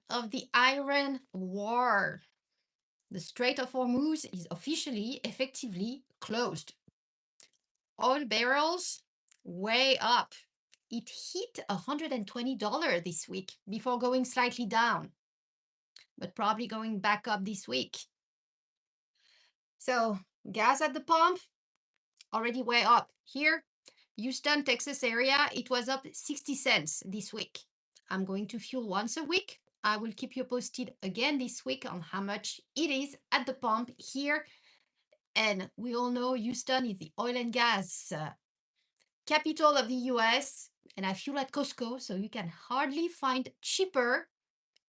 of the Iran war. The Strait of Hormuz is officially, effectively closed. Oil barrels way up. It hit $120 this week before going slightly down, but probably going back up this week. So, gas at the pump already way up. Here, Houston, Texas area, it was up 60 cents this week. I'm going to fuel once a week. I will keep you posted again this week on how much it is at the pump here. And we all know Houston is the oil and gas capital of the US. And I fuel at Costco, so you can hardly find cheaper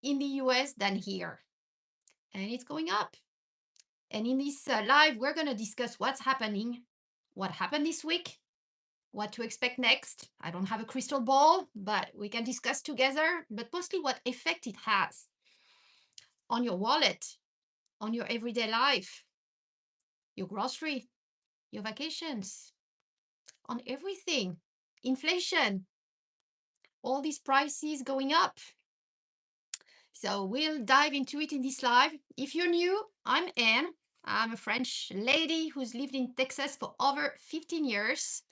in the US than here. And it's going up. And in this live, we're going to discuss what's happening, what happened this week, what to expect next. I don't have a crystal ball, but we can discuss together, but mostly what effect it has on your wallet, on your everyday life, your grocery, your vacations, on everything. Inflation, all these prices going up. So we'll dive into it in this live. If you're new, I'm Anne. I'm a French lady who's lived in Texas for over 15 years.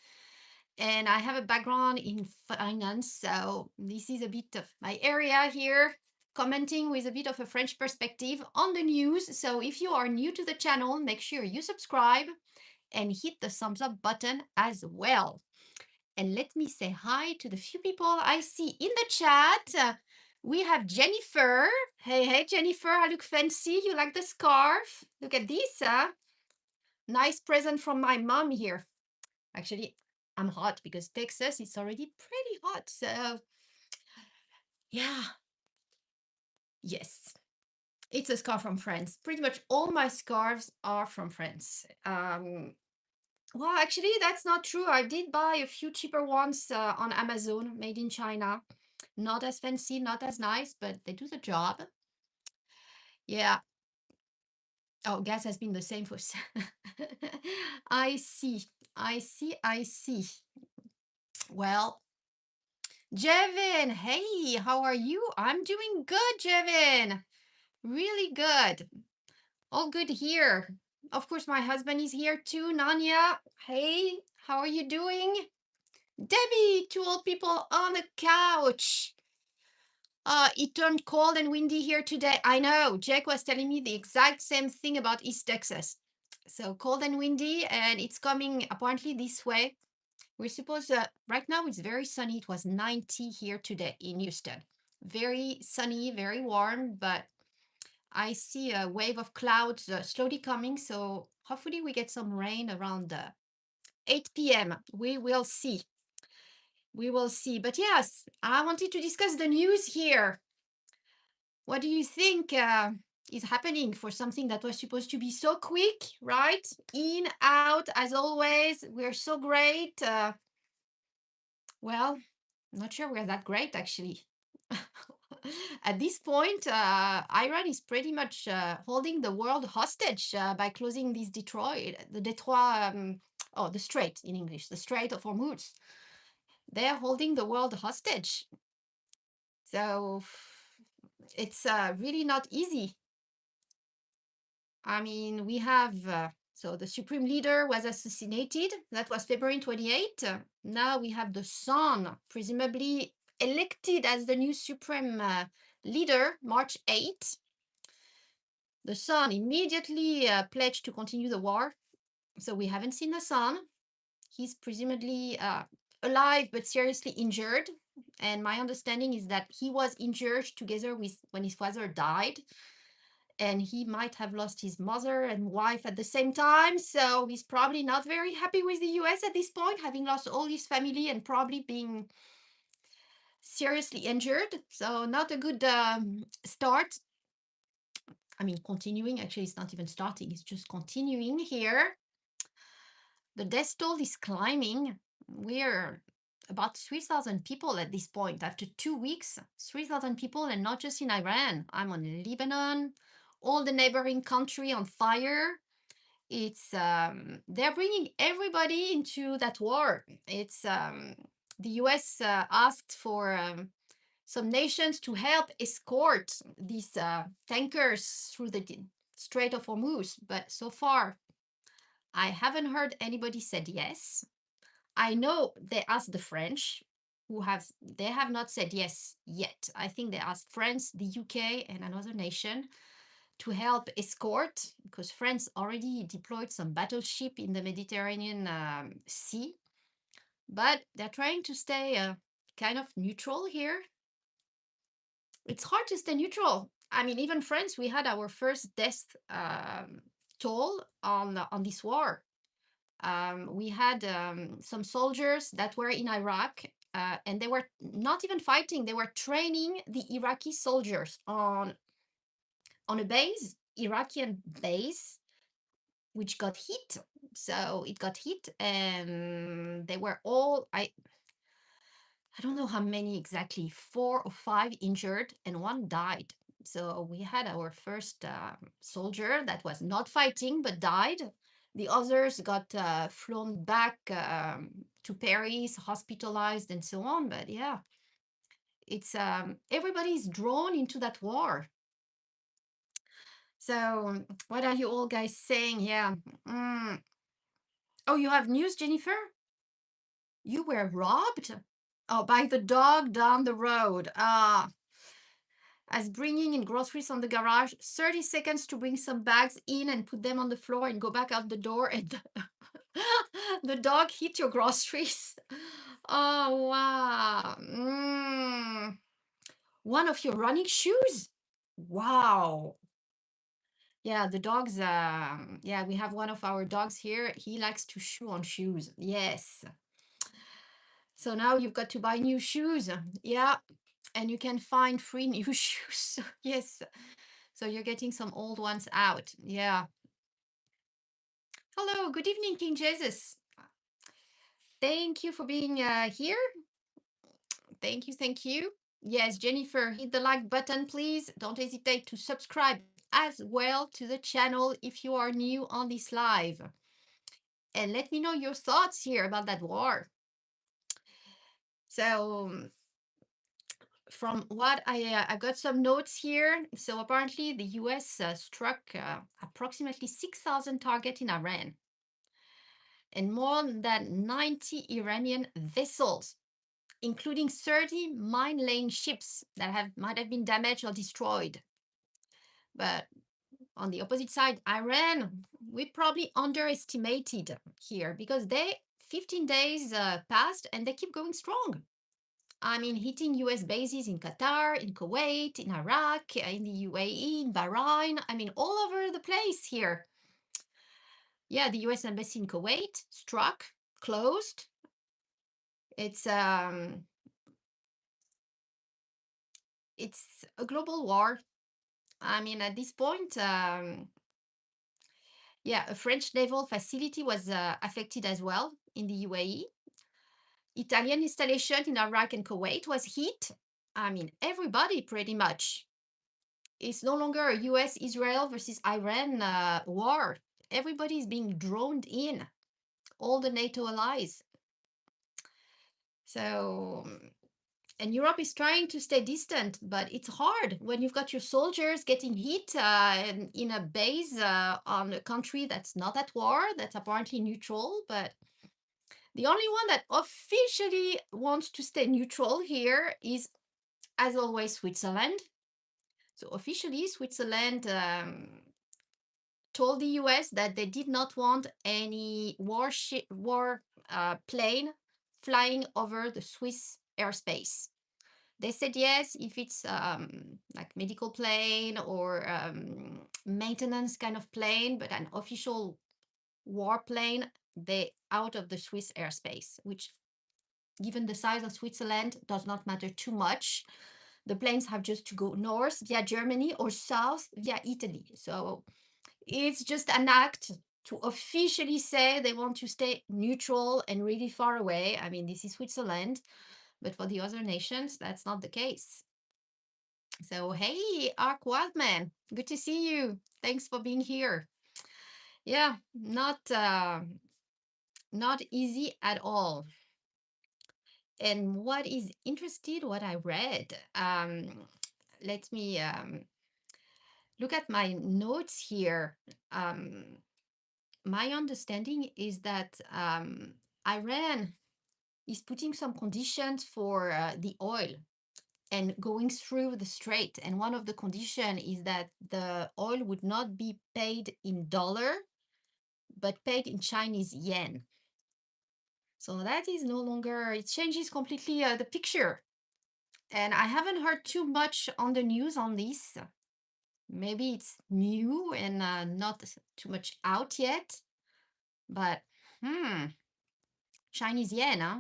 And I have a background in finance, so this is a bit of my area here, commenting with a bit of a French perspective on the news. So if you are new to the channel, make sure you subscribe and hit the thumbs up button as well. And let me say hi to the few people I see in the chat. We have Jennifer. Hey, Jennifer, I look fancy. You like the scarf? Look at this. Nice present from my mom here. Actually, I'm hot because Texas is already pretty hot. So, yeah, yes, it's a scarf from France. Pretty much all my scarves are from France. Well, actually, that's not true. I did buy a few cheaper ones on Amazon, made in China. Not as fancy, not as nice, but they do the job. Yeah. Oh, gas has been the same for. I see. I see. Well, Jevin, hey, how are you? I'm doing good, Jevin. Really good. All good here. Of course, my husband is here too. Nanya, hey, how are you doing? Debbie, two old people on the couch. It turned cold and windy here today. I know. Jake was telling me the exact same thing about East Texas. So cold and windy, and it's coming apparently this way. We're supposed right now it's very sunny. It was 90 here today in Houston. Very sunny, very warm, but I see a wave of clouds slowly coming. So hopefully we get some rain around 8 p.m. We will see. We will see. But yes, I wanted to discuss the news here. What do you think is happening for something that was supposed to be so quick, right? In, out, as always. We're so great. Well, not sure we're that great, actually. At this point, Iran is pretty much holding the world hostage by closing this the Strait in English, the Strait of Hormuz. They're holding the world hostage. So it's really not easy. I mean, we have, so the supreme leader was assassinated. That was February 28th. Now we have the son, presumably elected as the new supreme leader, March 8th. The son immediately pledged to continue the war. So we haven't seen the son. He's presumably alive but seriously injured. And my understanding is that he was injured together with when his father died. And he might have lost his mother and wife at the same time. So he's probably not very happy with the US at this point, having lost all his family and probably being seriously injured. So not a good start. I mean, continuing, actually, it's not even starting, it's just continuing here. The death toll is climbing. We're about 3,000 people at this point. After 2 weeks, 3,000 people, and not just in Iran. I'm on Lebanon, all the neighboring country on fire. It's they're bringing everybody into that war. It's the US asked for some nations to help escort these tankers through the Strait of Hormuz. But so far, I haven't heard anybody said yes. I know they asked the French, they have not said yes yet. I think they asked France, the UK, and another nation to help escort, because France already deployed some battleship in the Mediterranean Sea, but they're trying to stay kind of neutral here. It's hard to stay neutral. I mean, even France, we had our first death toll on this war. We had some soldiers that were in Iraq, and they were not even fighting. They were training the Iraqi soldiers on a base, Iraqi base, which got hit. So it got hit, and they were all I don't know how many exactly, 4 or 5 injured, and one died. So we had our first soldier that was not fighting but died. The others got flown back to Paris, hospitalized, and so on. But yeah, it's everybody's drawn into that war. So what are you all guys saying? Yeah. Oh, you have news, Jennifer? You were robbed? Oh, by the dog down the road. Ah, as bringing in groceries on the garage, 30 seconds to bring some bags in and put them on the floor and go back out the door, and the dog hit your groceries. Oh, wow. One of your running shoes? Wow. Yeah, the dogs, yeah, we have one of our dogs here. He likes to chew on shoes. Yes. So now you've got to buy new shoes. Yeah. And you can find free new shoes. Yes. So you're getting some old ones out. Yeah. Hello. Good evening, King Jesus. Thank you for being here. Thank you. Thank you. Yes, Jennifer, hit the like button, please. Don't hesitate to subscribe as well to the channel if you are new on this live. And let me know your thoughts here about that war. So from what I got some notes here. So apparently the US struck approximately 6,000 targets in Iran and more than 90 Iranian vessels, including 30 mine-laying ships that might have been damaged or destroyed. But on the opposite side, Iran, we probably underestimated here because 15 days passed and they keep going strong. I mean, hitting US bases in Qatar, in Kuwait, in Iraq, in the UAE, in Bahrain. I mean, all over the place here. Yeah, the US embassy in Kuwait struck, closed. It's a global war. I mean, at this point, yeah, a French naval facility was affected as well in the UAE. Italian installation in Iraq and Kuwait was hit. I mean, everybody pretty much. It's no longer a US Israel versus Iran war. Everybody is being droned in, all the NATO allies. So, and Europe is trying to stay distant, but it's hard when you've got your soldiers getting hit in a base on a country that's not at war, that's apparently neutral. But the only one that officially wants to stay neutral here is, as always, Switzerland. So officially, Switzerland told the US that they did not want any war plane flying over the Swiss airspace. They said yes if it's like medical plane or maintenance kind of plane, but an official war plane, they out of the Swiss airspace, which given the size of Switzerland does not matter too much. The planes have just to go north via Germany or south via Italy. So it's just an act to officially say they want to stay neutral and really far away. I mean, this is Switzerland, but for the other nations, that's not the case. So, hey, Ark Wildman, good to see you. Thanks for being here. Yeah, not easy at all. And what is interested, what I read, let me look at my notes here. Um, my understanding is that Iran is putting some conditions for the oil and going through the strait. And one of the condition is that the oil would not be paid in dollar, but paid in Chinese yen. So that is no longer, it changes completely the picture. And I haven't heard too much on the news on this. Maybe it's new and not too much out yet. But Chinese yen, huh?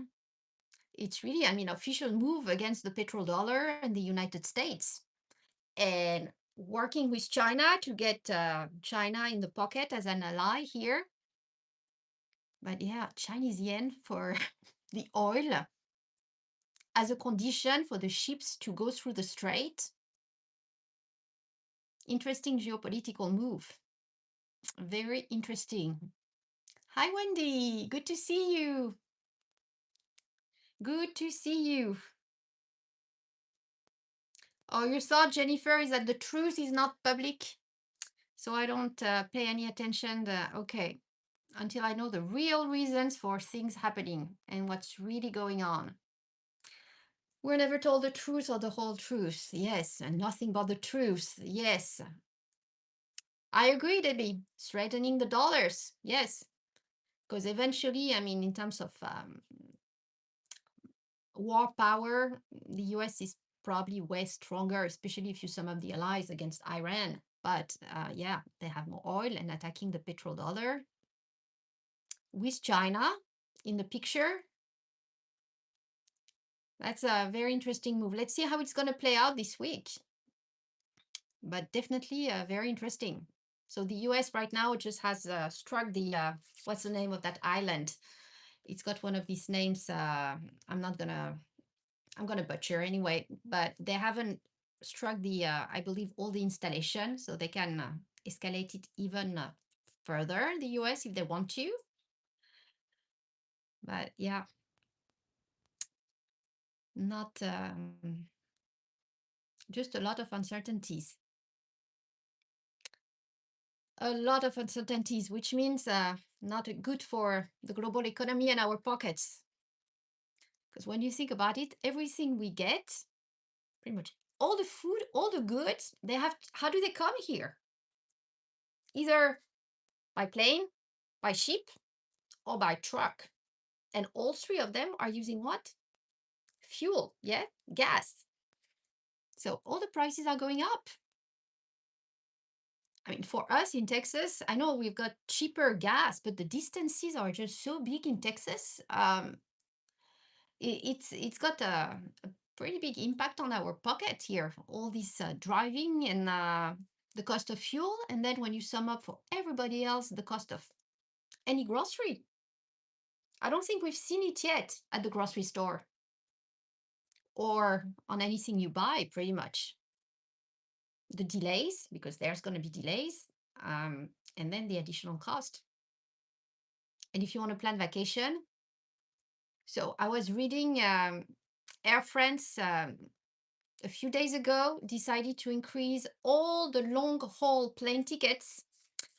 It's really, I mean, official move against the petrodollar and the United States. And working with China to get China in the pocket as an ally here. But yeah, Chinese yen for the oil as a condition for the ships to go through the strait. Interesting geopolitical move. Very interesting. Hi, Wendy. Good to see you. Good to see you. Oh, your thought, Jennifer, is that the truth is not public, so I don't pay any attention. Okay, until I know the real reasons for things happening and what's really going on. We're never told the truth or the whole truth. Yes, and nothing but the truth. Yes. I agree, Debbie. Strengthening the dollars. Yes. Because eventually, I mean, in terms of war power, the US is probably way stronger, especially if you sum up the allies against Iran. But yeah, they have more oil and attacking the petrodollar with China in the picture. That's a very interesting move. Let's see how it's going to play out this week. But definitely very interesting. So the US right now just has struck the, what's the name of that island? It's got one of these names. I'm going to butcher anyway, but they haven't struck the, I believe, all the installation, so they can escalate it even further, the US, if they want to. But yeah, not just a lot of uncertainties. A lot of uncertainties, which means not good for the global economy and our pockets. Because when you think about it, everything we get, pretty much all the food, all the goods, they have, how do they come here? Either by plane, by ship, or by truck. And all three of them are using what? Fuel, yeah? Gas. So all the prices are going up. I mean, for us in Texas, I know we've got cheaper gas, but the distances are just so big in Texas. It's got a pretty big impact on our pocket here. All this driving and the cost of fuel, and then when you sum up for everybody else, the cost of any grocery. I don't think we've seen it yet at the grocery store or on anything you buy, pretty much. The delays, because there's going to be delays, and then the additional cost. And if you want to plan vacation, so I was reading Air France a few days ago decided to increase all the long haul plane tickets.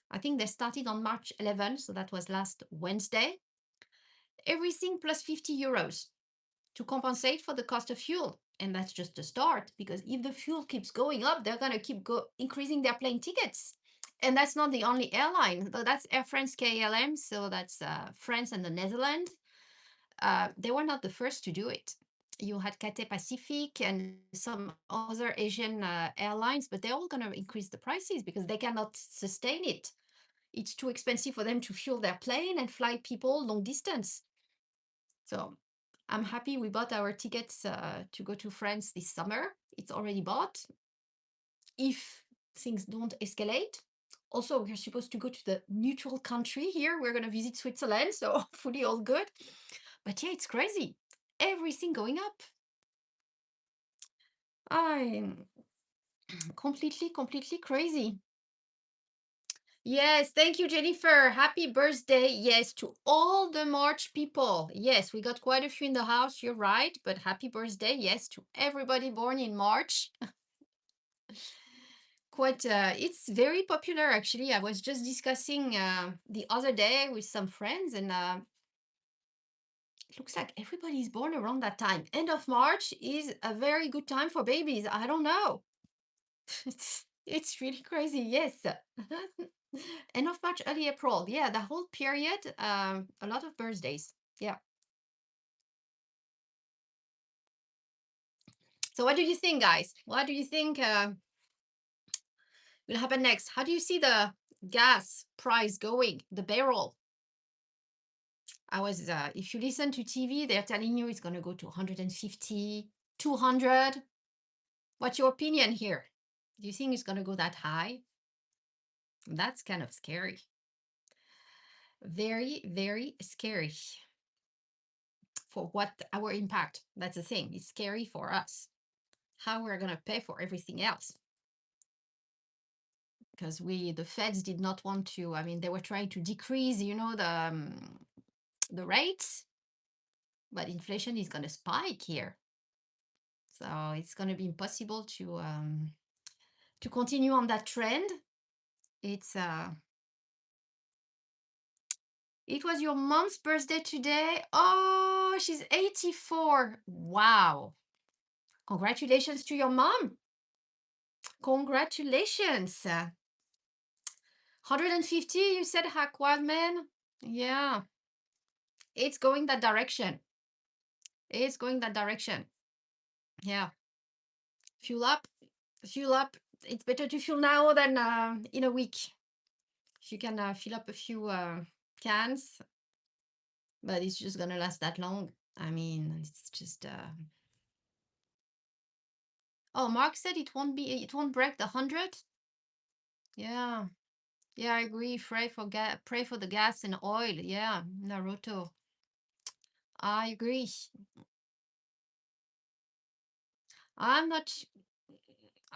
I think they started on March 11, so that was last Wednesday. Everything plus 50 euros to compensate for the cost of fuel. And that's just a start, because if the fuel keeps going up, they're going to keep increasing their plane tickets. And that's not the only airline, though. That's Air France KLM, so that's France and the Netherlands. They were not the first to do it. You had Cathay Pacific and some other Asian airlines, but they're all going to increase the prices because they cannot sustain it. It's too expensive for them to fuel their plane and fly people long distance. So I'm happy we bought our tickets to go to France this summer. It's already bought. If things don't escalate. Also, we're supposed to go to the neutral country here. We're going to visit Switzerland, so hopefully all good. But yeah, it's crazy. Everything going up. I'm completely crazy. Yes, thank you, Jennifer. Happy birthday. Yes, to all the March people. Yes, we got quite a few in the house. You're right. But happy birthday. Yes, to everybody born in March. Quite, it's very popular actually. I was just discussing the other day with some friends, and it looks like everybody's born around that time. End of March is a very good time for babies. I don't know. It's really crazy. Yes. End of March, early April. Yeah, the whole period. A lot of birthdays. Yeah. So, what do you think, guys? What do you think will happen next? How do you see the gas price going? The barrel. If you listen to TV, they're telling you it's going to go to 150, 200. What's your opinion here? Do you think it's going to go that high? That's kind of scary. Very, very scary for what our impact. That's the thing. It's scary for us. How we're going to pay for everything else. Because the feds did not want to, I mean, they were trying to decrease, the rates, but inflation is going to spike here. So it's going to be impossible to continue on that trend. It was your mom's birthday today. Oh, she's 84. Wow. Congratulations to your mom. Congratulations. 150, you said, Aquaman? Yeah, it's going that direction. It's going that direction. Yeah. Fuel up. Fuel up. It's better to fuel now than in a week. If you can fill up a few cans, but it's just gonna last that long. I mean, it's just. Oh, Mark said it won't break the 100. Yeah, yeah, I agree. Pray for the gas and oil. Yeah, Naruto. I agree. I'm not.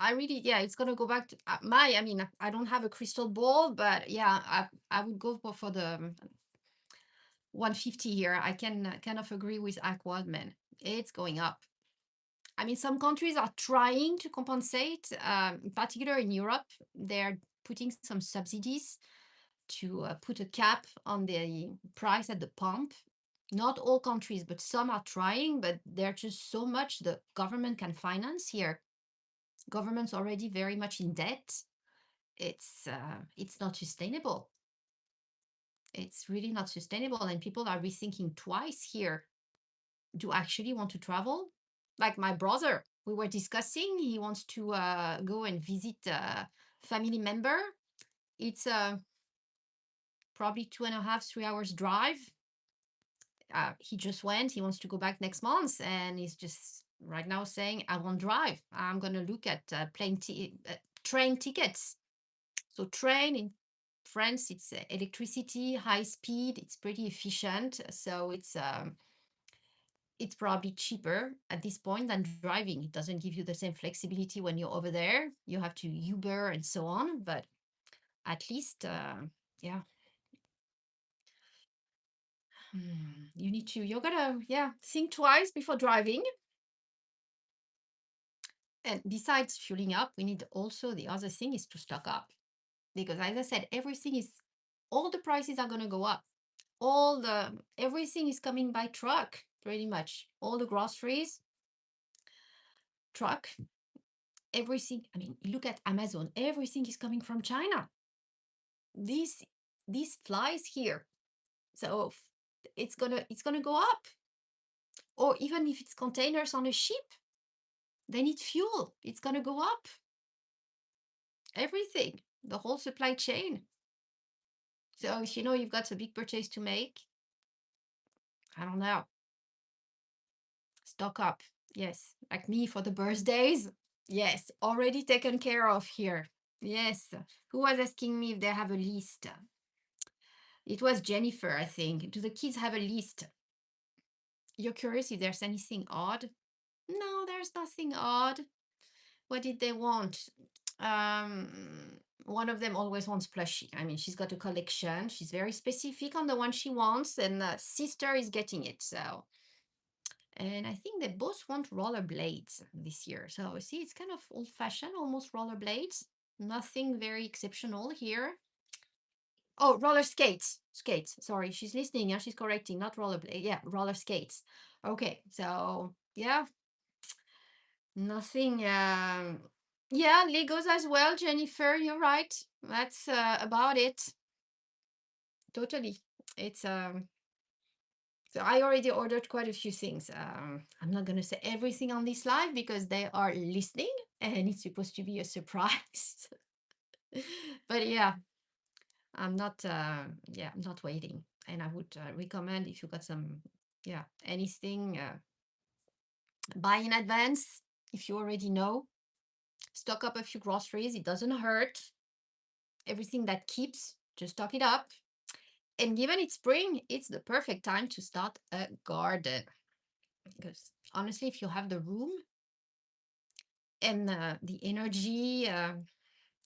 I really, yeah, it's gonna go back to I mean, I don't have a crystal ball, but yeah, I would go for the 150 here. I can kind of agree with Aquadman. It's going up. I mean, some countries are trying to compensate, in particular in Europe. They're putting some subsidies to put a cap on the price at the pump. Not all countries, but some are trying, but there's just so much the government can finance here. Government's already very much in debt. It's not sustainable. It's really not sustainable, and people are rethinking twice here. Do I actually want to travel? Like my brother, we were discussing, he wants to go and visit a family member. It's probably 2.5, 3 hours drive. He just went. He wants to go back next month, and he's just right now saying, "I won't drive. I'm gonna look at train tickets." So train in France, it's electricity, high speed. It's pretty efficient. So it's probably cheaper at this point than driving. It doesn't give you the same flexibility when you're over there. You have to Uber and so on, but at least, yeah. You're gonna, yeah, think twice before driving. And besides fueling up, we need also the other thing is to stock up. Because as I said, all the prices are gonna go up. Everything is coming by truck, pretty much. All the groceries, truck, everything. I mean, look at Amazon, everything is coming from China. This flies here. So it's gonna go up. Or even if it's containers on a ship, they need fuel. It's gonna go up. Everything, the whole supply chain. So if you know you've got a big purchase to make, I don't know, stock up. Yes, like me for the birthdays. Yes, already taken care of here. Yes. Who was asking me if they have a list? It was Jennifer, I think. Do the kids have a list? You're curious if there's anything odd? No, there's nothing odd. What did they want? One of them always wants plushie. I mean, she's got a collection. She's very specific on the one she wants, and sister is getting it. So, and I think they both want rollerblades this year. So see, it's kind of old-fashioned, almost rollerblades. Nothing very exceptional here. Oh, roller skates. Skates. Sorry, she's listening. Yeah, she's correcting. Not rollerblade. Yeah, roller skates. Okay, so yeah, nothing. Yeah, Legos as well, Jennifer. You're right. That's about it. Totally. It's So I already ordered quite a few things. I'm not gonna say everything on this live because they are listening and it's supposed to be a surprise. But yeah, I'm not waiting. And I would recommend if you got some, yeah, anything, buy in advance if you already know. Stock up a few groceries. It doesn't hurt. Everything that keeps, just stock it up. And given it's spring, it's the perfect time to start a garden. Because honestly, if you have the room and the energy,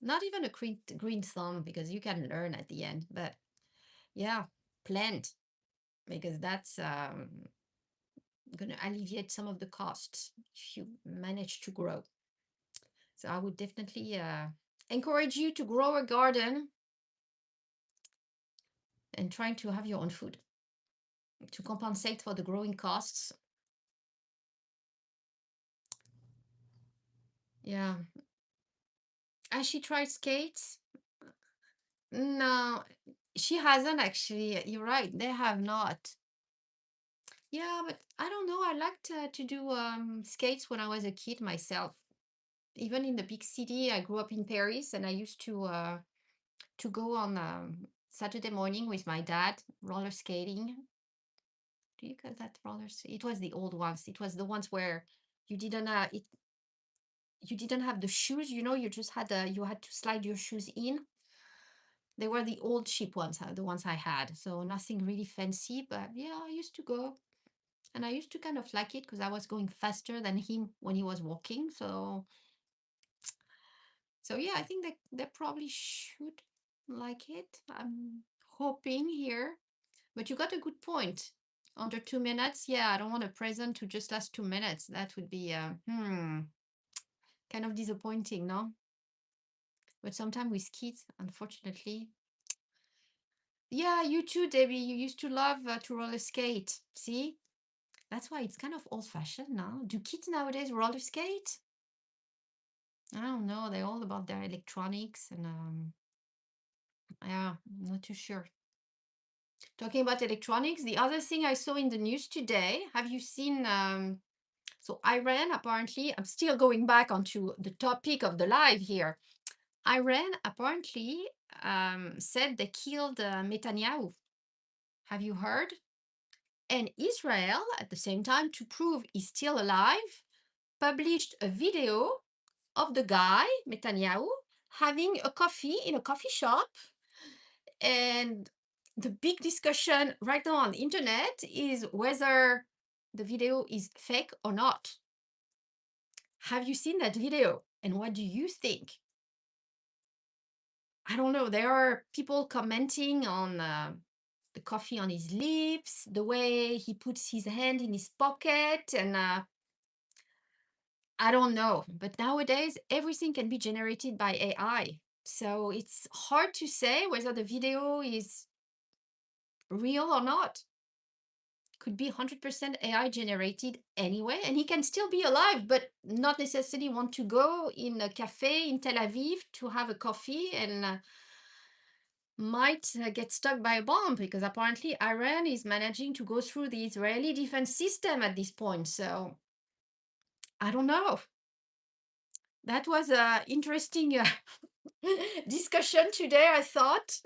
not even a green thumb, because you can learn at the end, but yeah, plant, because that's going to alleviate some of the costs if you manage to grow. So I would definitely encourage you to grow a garden and trying to have your own food to compensate for the growing costs. Yeah. Has she tried skates? No, she hasn't actually. You're right. They have not. Yeah, but I don't know. I liked to do skates when I was a kid myself. Even in the big city, I grew up in Paris, and I used to go on Saturday morning with my dad roller skating. Do you call that roller? It was the old ones. It was the ones where you didn't you didn't have the shoes. You know, you just had you had to slide your shoes in. They were the old cheap ones, the ones I had. So nothing really fancy, but yeah, I used to go. And I used to kind of like it because I was going faster than him when he was walking. So yeah, I think they probably should like it. I'm hoping here. But you got a good point. Under 2 minutes, yeah, I don't want a present to just last 2 minutes. That would be kind of disappointing, no? But sometimes with kids, unfortunately. Yeah, you too, Debbie. You used to love to roller skate. See? That's why it's kind of old-fashioned now. Do kids nowadays roller skate? I don't know. They're all about their electronics and yeah, I'm not too sure. Talking about electronics, the other thing I saw in the news today, have you seen so Iran apparently, I'm still going back onto the topic of the live here. Iran apparently said they killed Netanyahu. Have you heard? And Israel, at the same time, to prove he's still alive, published a video of the guy, Netanyahu, having a coffee in a coffee shop. And the big discussion right now on the internet is whether the video is fake or not. Have you seen that video? And what do you think? I don't know. There are people commenting on the coffee on his lips, the way he puts his hand in his pocket, and I don't know. But nowadays, everything can be generated by AI. So it's hard to say whether the video is real or not. Could be 100% AI generated anyway, and he can still be alive, but not necessarily want to go in a cafe in Tel Aviv to have a coffee and might get stuck by a bomb because apparently Iran is managing to go through the Israeli defense system at this point. So I don't know. That was a interesting discussion today, I thought.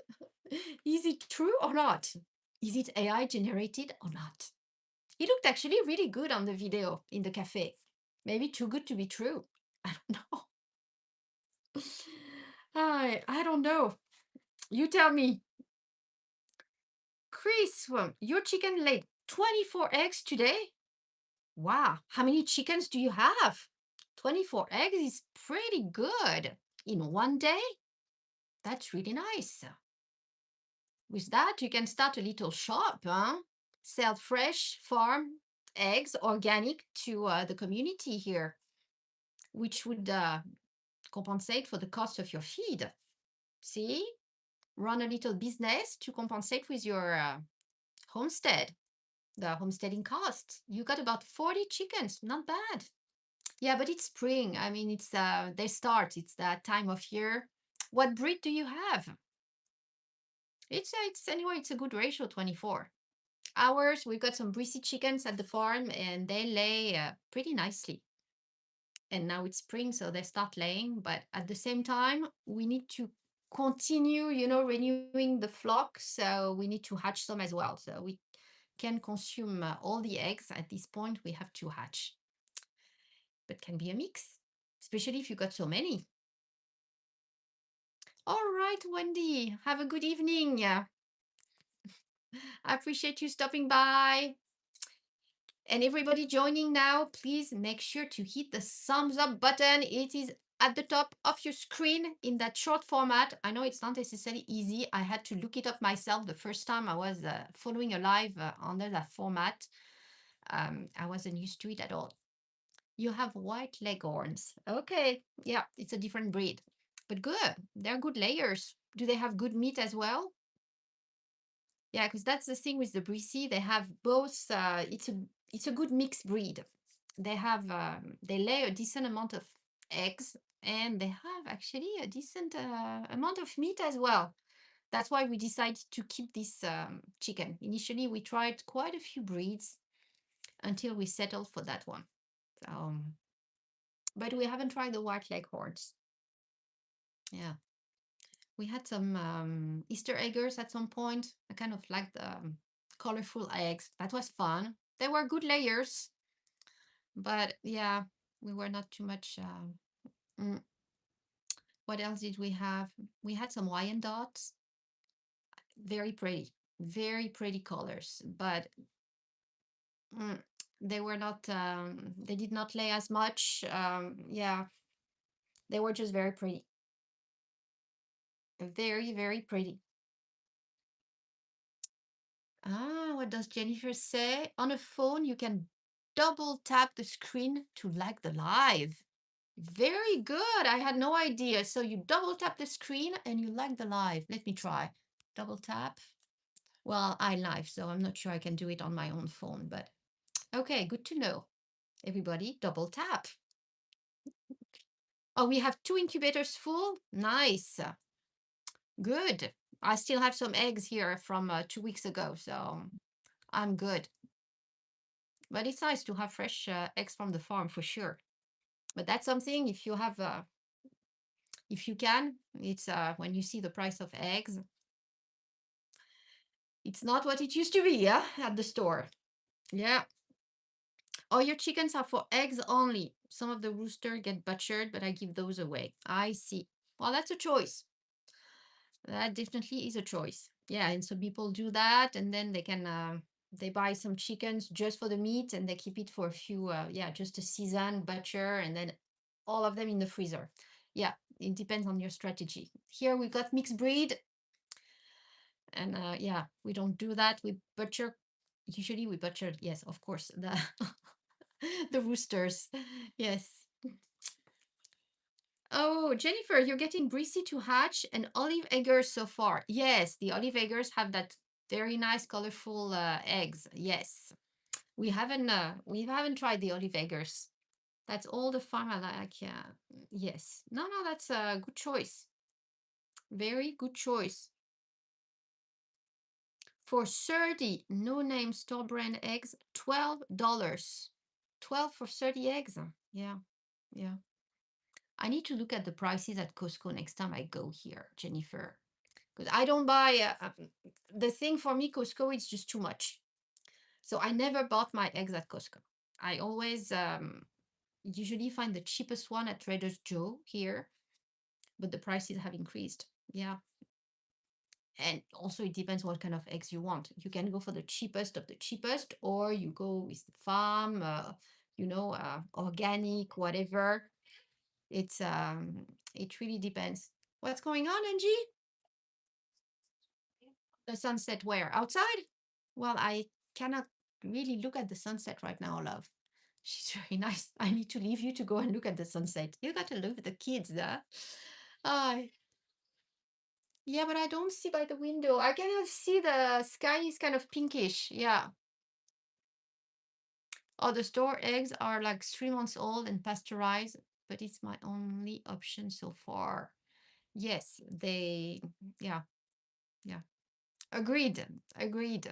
Is it true or not? Is it AI generated or not? He looked actually really good on the video in the cafe. Maybe too good to be true. I don't know. I don't know. You tell me. Chris, your chicken laid 24 eggs today? Wow. How many chickens do you have? 24 eggs is pretty good. in one day. That's really nice. With that, you can start a little shop, huh? Sell fresh farm eggs, organic to the community here, which would compensate for the cost of your feed. See? Run a little business to compensate with your homestead, the homesteading costs. You got about 40 chickens, not bad. Yeah, but it's spring. I mean, it's they start. It's that time of year. What breed do you have? It's anyway. It's a good ratio, 24. Ours, we've got some breezy chickens at the farm, and they lay pretty nicely. And now it's spring, so they start laying. But at the same time, we need to continue, renewing the flock. So we need to hatch some as well. So we can consume all the eggs at this point. We have to hatch, but can be a mix, especially if you got so many. All right, Wendy, have a good evening. I appreciate you stopping by. And everybody joining now, please make sure to hit the thumbs up button. It is at the top of your screen in that short format. I know it's not necessarily easy. I had to look it up myself the first time I was following a live under that format. I wasn't used to it at all. You have white leghorns. Okay, yeah, it's a different breed, but good. They're good layers. Do they have good meat as well? Yeah, because that's the thing with the Brie. They have both. It's a good mixed breed. They lay a decent amount of eggs, and they have actually a decent amount of meat as well. That's why we decided to keep this chicken. Initially, we tried quite a few breeds until we settled for that one. But we haven't tried the white leghorns. Yeah, we had some Easter eggers at some point. I kind of liked the colorful eggs. That was fun. They were good layers, but yeah, we were not too much. Mm, what else did we have? We had some Wyandottes. Very pretty colors, but mm, they were not. They did not lay as much. Yeah, they were just very pretty. Very pretty. Ah, what does Jennifer say? On a phone, you can double tap the screen to like the live. Very good. I had no idea. So you double tap the screen and you like the live. Let me try. Double tap. Well, I live, so I'm not sure I can do it on my own phone, but okay, good to know. Everybody, double tap. Oh, we have 2 incubators full. Nice. Good. I still have some eggs here from 2 weeks ago, so I'm good. But it's nice to have fresh eggs from the farm for sure. But that's something if you have, if you can, it's when you see the price of eggs, it's not what it used to be, yeah, at the store. Yeah. All your chickens are for eggs only. Some of the rooster get butchered, but I give those away. I see. Well, that's a choice. That definitely is a choice. Yeah, and so people do that, and then they buy some chickens just for the meat, and they keep it for a few, yeah, just a season, butcher, and then all of them in the freezer. Yeah, it depends on your strategy. Here we got mixed breed, and yeah, we don't do that. We butcher. Usually we butcher. Yes, of course, the the roosters. Yes. Oh, Jennifer, you're getting breezy to hatch and olive eggers so far. Yes, the olive eggers have that very nice, colorful eggs. Yes, we haven't tried the olive eggers. That's all the farm I like. Yeah, yes. No, that's a good choice. Very good choice. For 30 no-name store brand eggs, $12. 12 for 30 eggs. Yeah, yeah. I need to look at the prices at Costco next time I go here, Jennifer. Because I don't buy the thing for me, Costco, it's just too much. So I never bought my eggs at Costco. I always usually find the cheapest one at Trader Joe here, but the prices have increased. Yeah. And also it depends what kind of eggs you want. You can go for the cheapest of the cheapest, or you go with the farm, organic, whatever. It's it really depends. What's going on, Angie? The sunset where? Outside? Well, I cannot really look at the sunset right now, love. She's very nice. I need to leave you to go and look at the sunset. You got to look at the kids, huh? Uh, yeah, but I don't see by the window. I cannot see, the sky is kind of pinkish. Yeah. Oh, the store eggs are like 3 months old and pasteurized, but it's my only option so far. Yes, yeah, yeah. Agreed. Agreed.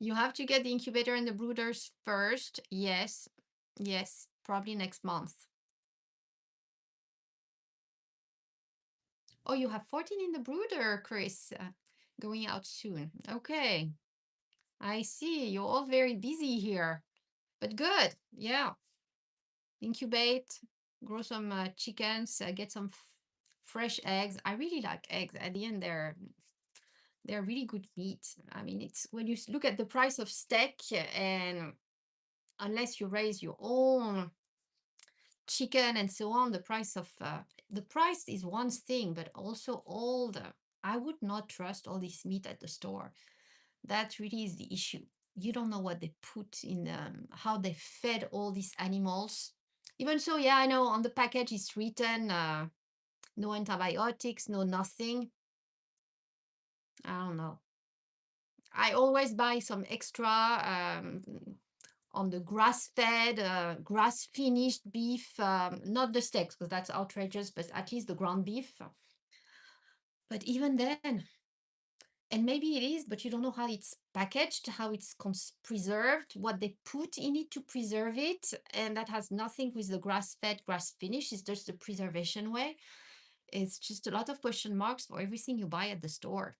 You have to get the incubator and the brooders first. Yes. Yes. Probably next month. Oh, you have 14 in the brooder, Chris. Going out soon. Okay. I see. You're all very busy here. But good. Yeah. Incubate, grow some chickens, get some fresh eggs. I really like eggs. At the end, they're really good meat. I mean, it's when you look at the price of steak, and unless you raise your own chicken and so on, the price is one thing, but also all the I would not trust all this meat at the store. That really is the issue. You don't know what they put in how they fed all these animals. Even so, yeah, I know on the package it's written no antibiotics, no nothing. I don't know. I always buy some extra on the grass-fed, grass-finished beef, not the steaks because that's outrageous, but at least the ground beef. But even then, and maybe it is, but you don't know how it's packaged, how it's preserved, what they put in it to preserve it, and that has nothing with the grass-fed, grass-finished. It's just the preservation way. It's just a lot of question marks for everything you buy at the store.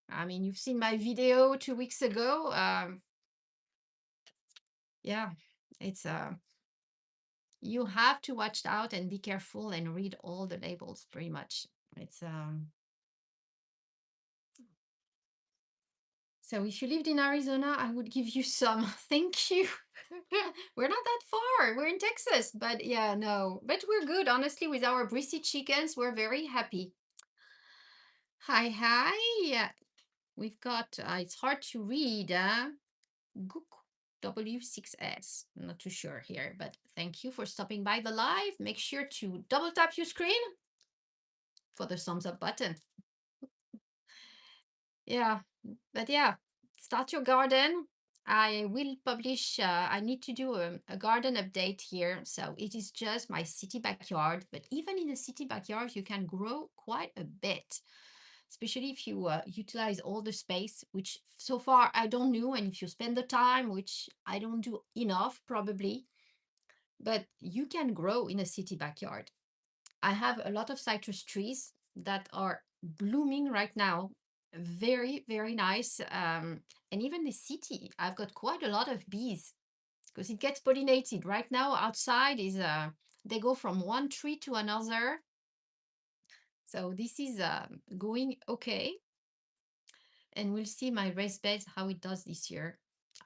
I mean, you've seen my video 2 weeks ago. Yeah, it's you have to watch out and be careful and read all the labels pretty much. It's so if you lived in Arizona, I would give you some. Thank you. We're not that far. We're in Texas, but yeah, no. But we're good. Honestly, with our Brissy chickens, we're very happy. Hi, hi. Yeah, we've got, it's hard to read, Gook W6S. I'm not too sure here, but thank you for stopping by the live. Make sure to double tap your screen for the thumbs up button. Yeah, but yeah, start your garden. I will publish, I need to do a garden update here. So it is just my city backyard, but even in a city backyard, you can grow quite a bit, especially if you utilize all the space, which so far I don't know. And if you spend the time, which I don't do enough probably, but you can grow in a city backyard. I have a lot of citrus trees that are blooming right now. Very, very nice. And even the city, I've got quite a lot of bees because it gets pollinated. Right now, outside is they go from one tree to another. So this is going okay. And we'll see my raised beds how it does this year.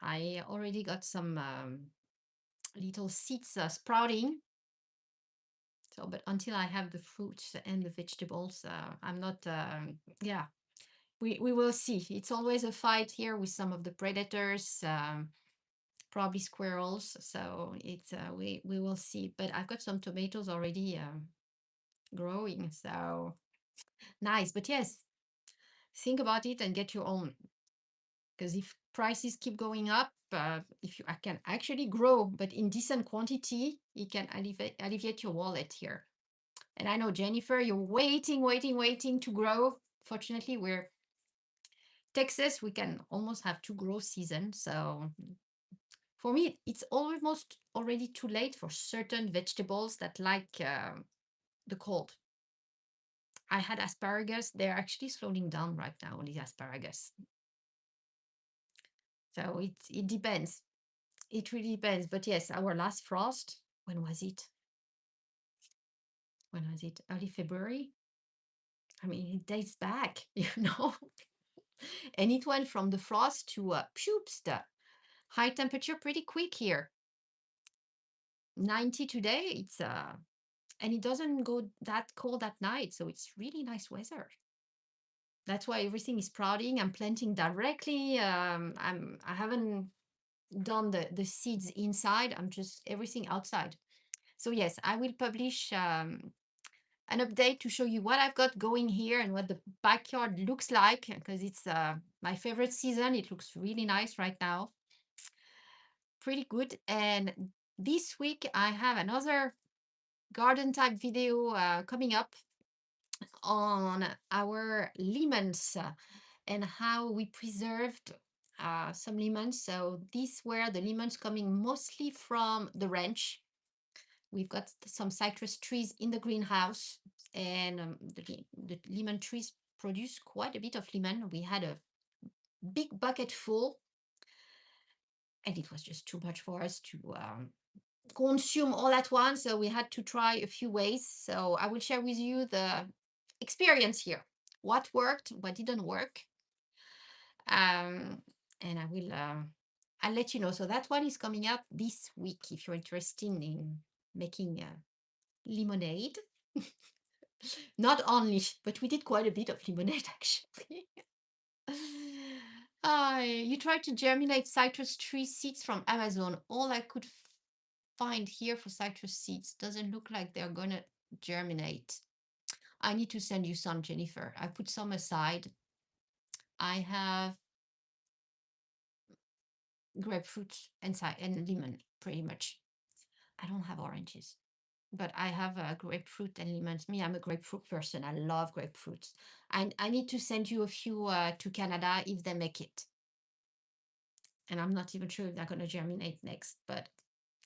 I already got some little seeds sprouting. So, but until I have the fruits and the vegetables, I'm not, yeah, we will see. It's always a fight here with some of the predators, probably squirrels. So it's, we will see. But I've got some tomatoes already growing. So nice. But yes, think about it and get your own. Because if prices keep going up, if you can actually grow, but in decent quantity, it can alleviate your wallet here. And I know, Jennifer, you're waiting to grow. Fortunately, we're Texas, we can almost have two grow seasons. So for me, it's almost already too late for certain vegetables that like the cold. I had asparagus. They're actually slowing down right now, the asparagus. So it depends. It really depends. But yes, our last frost, when was it? When was it? Early February? I mean, it dates back, you know? And it went from the frost to poops, the high temperature pretty quick here. 90 today. And it doesn't go that cold at night, so it's really nice weather. That's why everything is sprouting. I'm planting directly. I haven't done the seeds inside. I'm just everything outside. So yes, I will publish an update to show you what I've got going here and what the backyard looks like, because it's my favorite season. It looks really nice right now. Pretty good. And this week I have another garden type video coming up on our lemons and how we preserved some lemons. So these were the lemons coming mostly from the ranch. We've got some citrus trees in the greenhouse, and the lemon trees produce quite a bit of lemon. We had a big bucket full, and it was just too much for us to consume all at once. So we had to try a few ways. So I will share with you the experience here. What worked, what didn't work. Um, and I'll let you know. So that one is coming out this week if you're interested in making lemonade. Not only, but we did quite a bit of lemonade actually. You tried to germinate citrus tree seeds from Amazon. All I could find here for citrus seeds doesn't look like they're gonna germinate. I need to send you some, Jennifer. I put some aside. I have grapefruit and lemon, pretty much. I don't have oranges, but I have grapefruit and lemons. Me, I'm a grapefruit person. I love grapefruits. I need to send you a few to Canada if they make it. And I'm not even sure if they're going to germinate next, but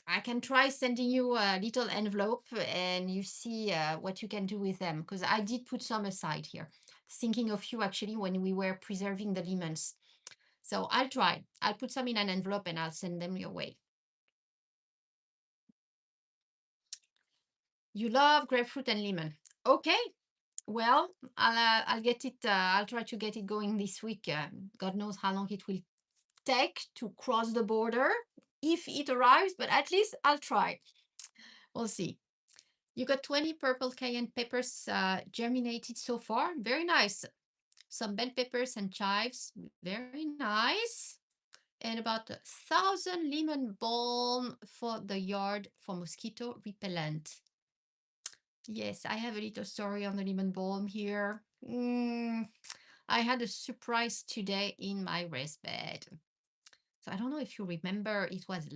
I can try sending you a little envelope and you see what you can do with them. Because I did put some aside here, thinking of you actually when we were preserving the lemons. So I'll try. I'll put some in an envelope and I'll send them your way. You love grapefruit and lemon. Okay. Well, I'll get it. I'll try to get it going this week. God knows how long it will take to cross the border if it arrives, but at least I'll try. We'll see. You got 20 purple cayenne peppers germinated so far. Very nice. Some bell peppers and chives. Very nice. And about 1,000 lemon balm for the yard for mosquito repellent. Yes, I have a little story on the lemon balm here. I had a surprise today in my raised bed. So I don't know if you remember, was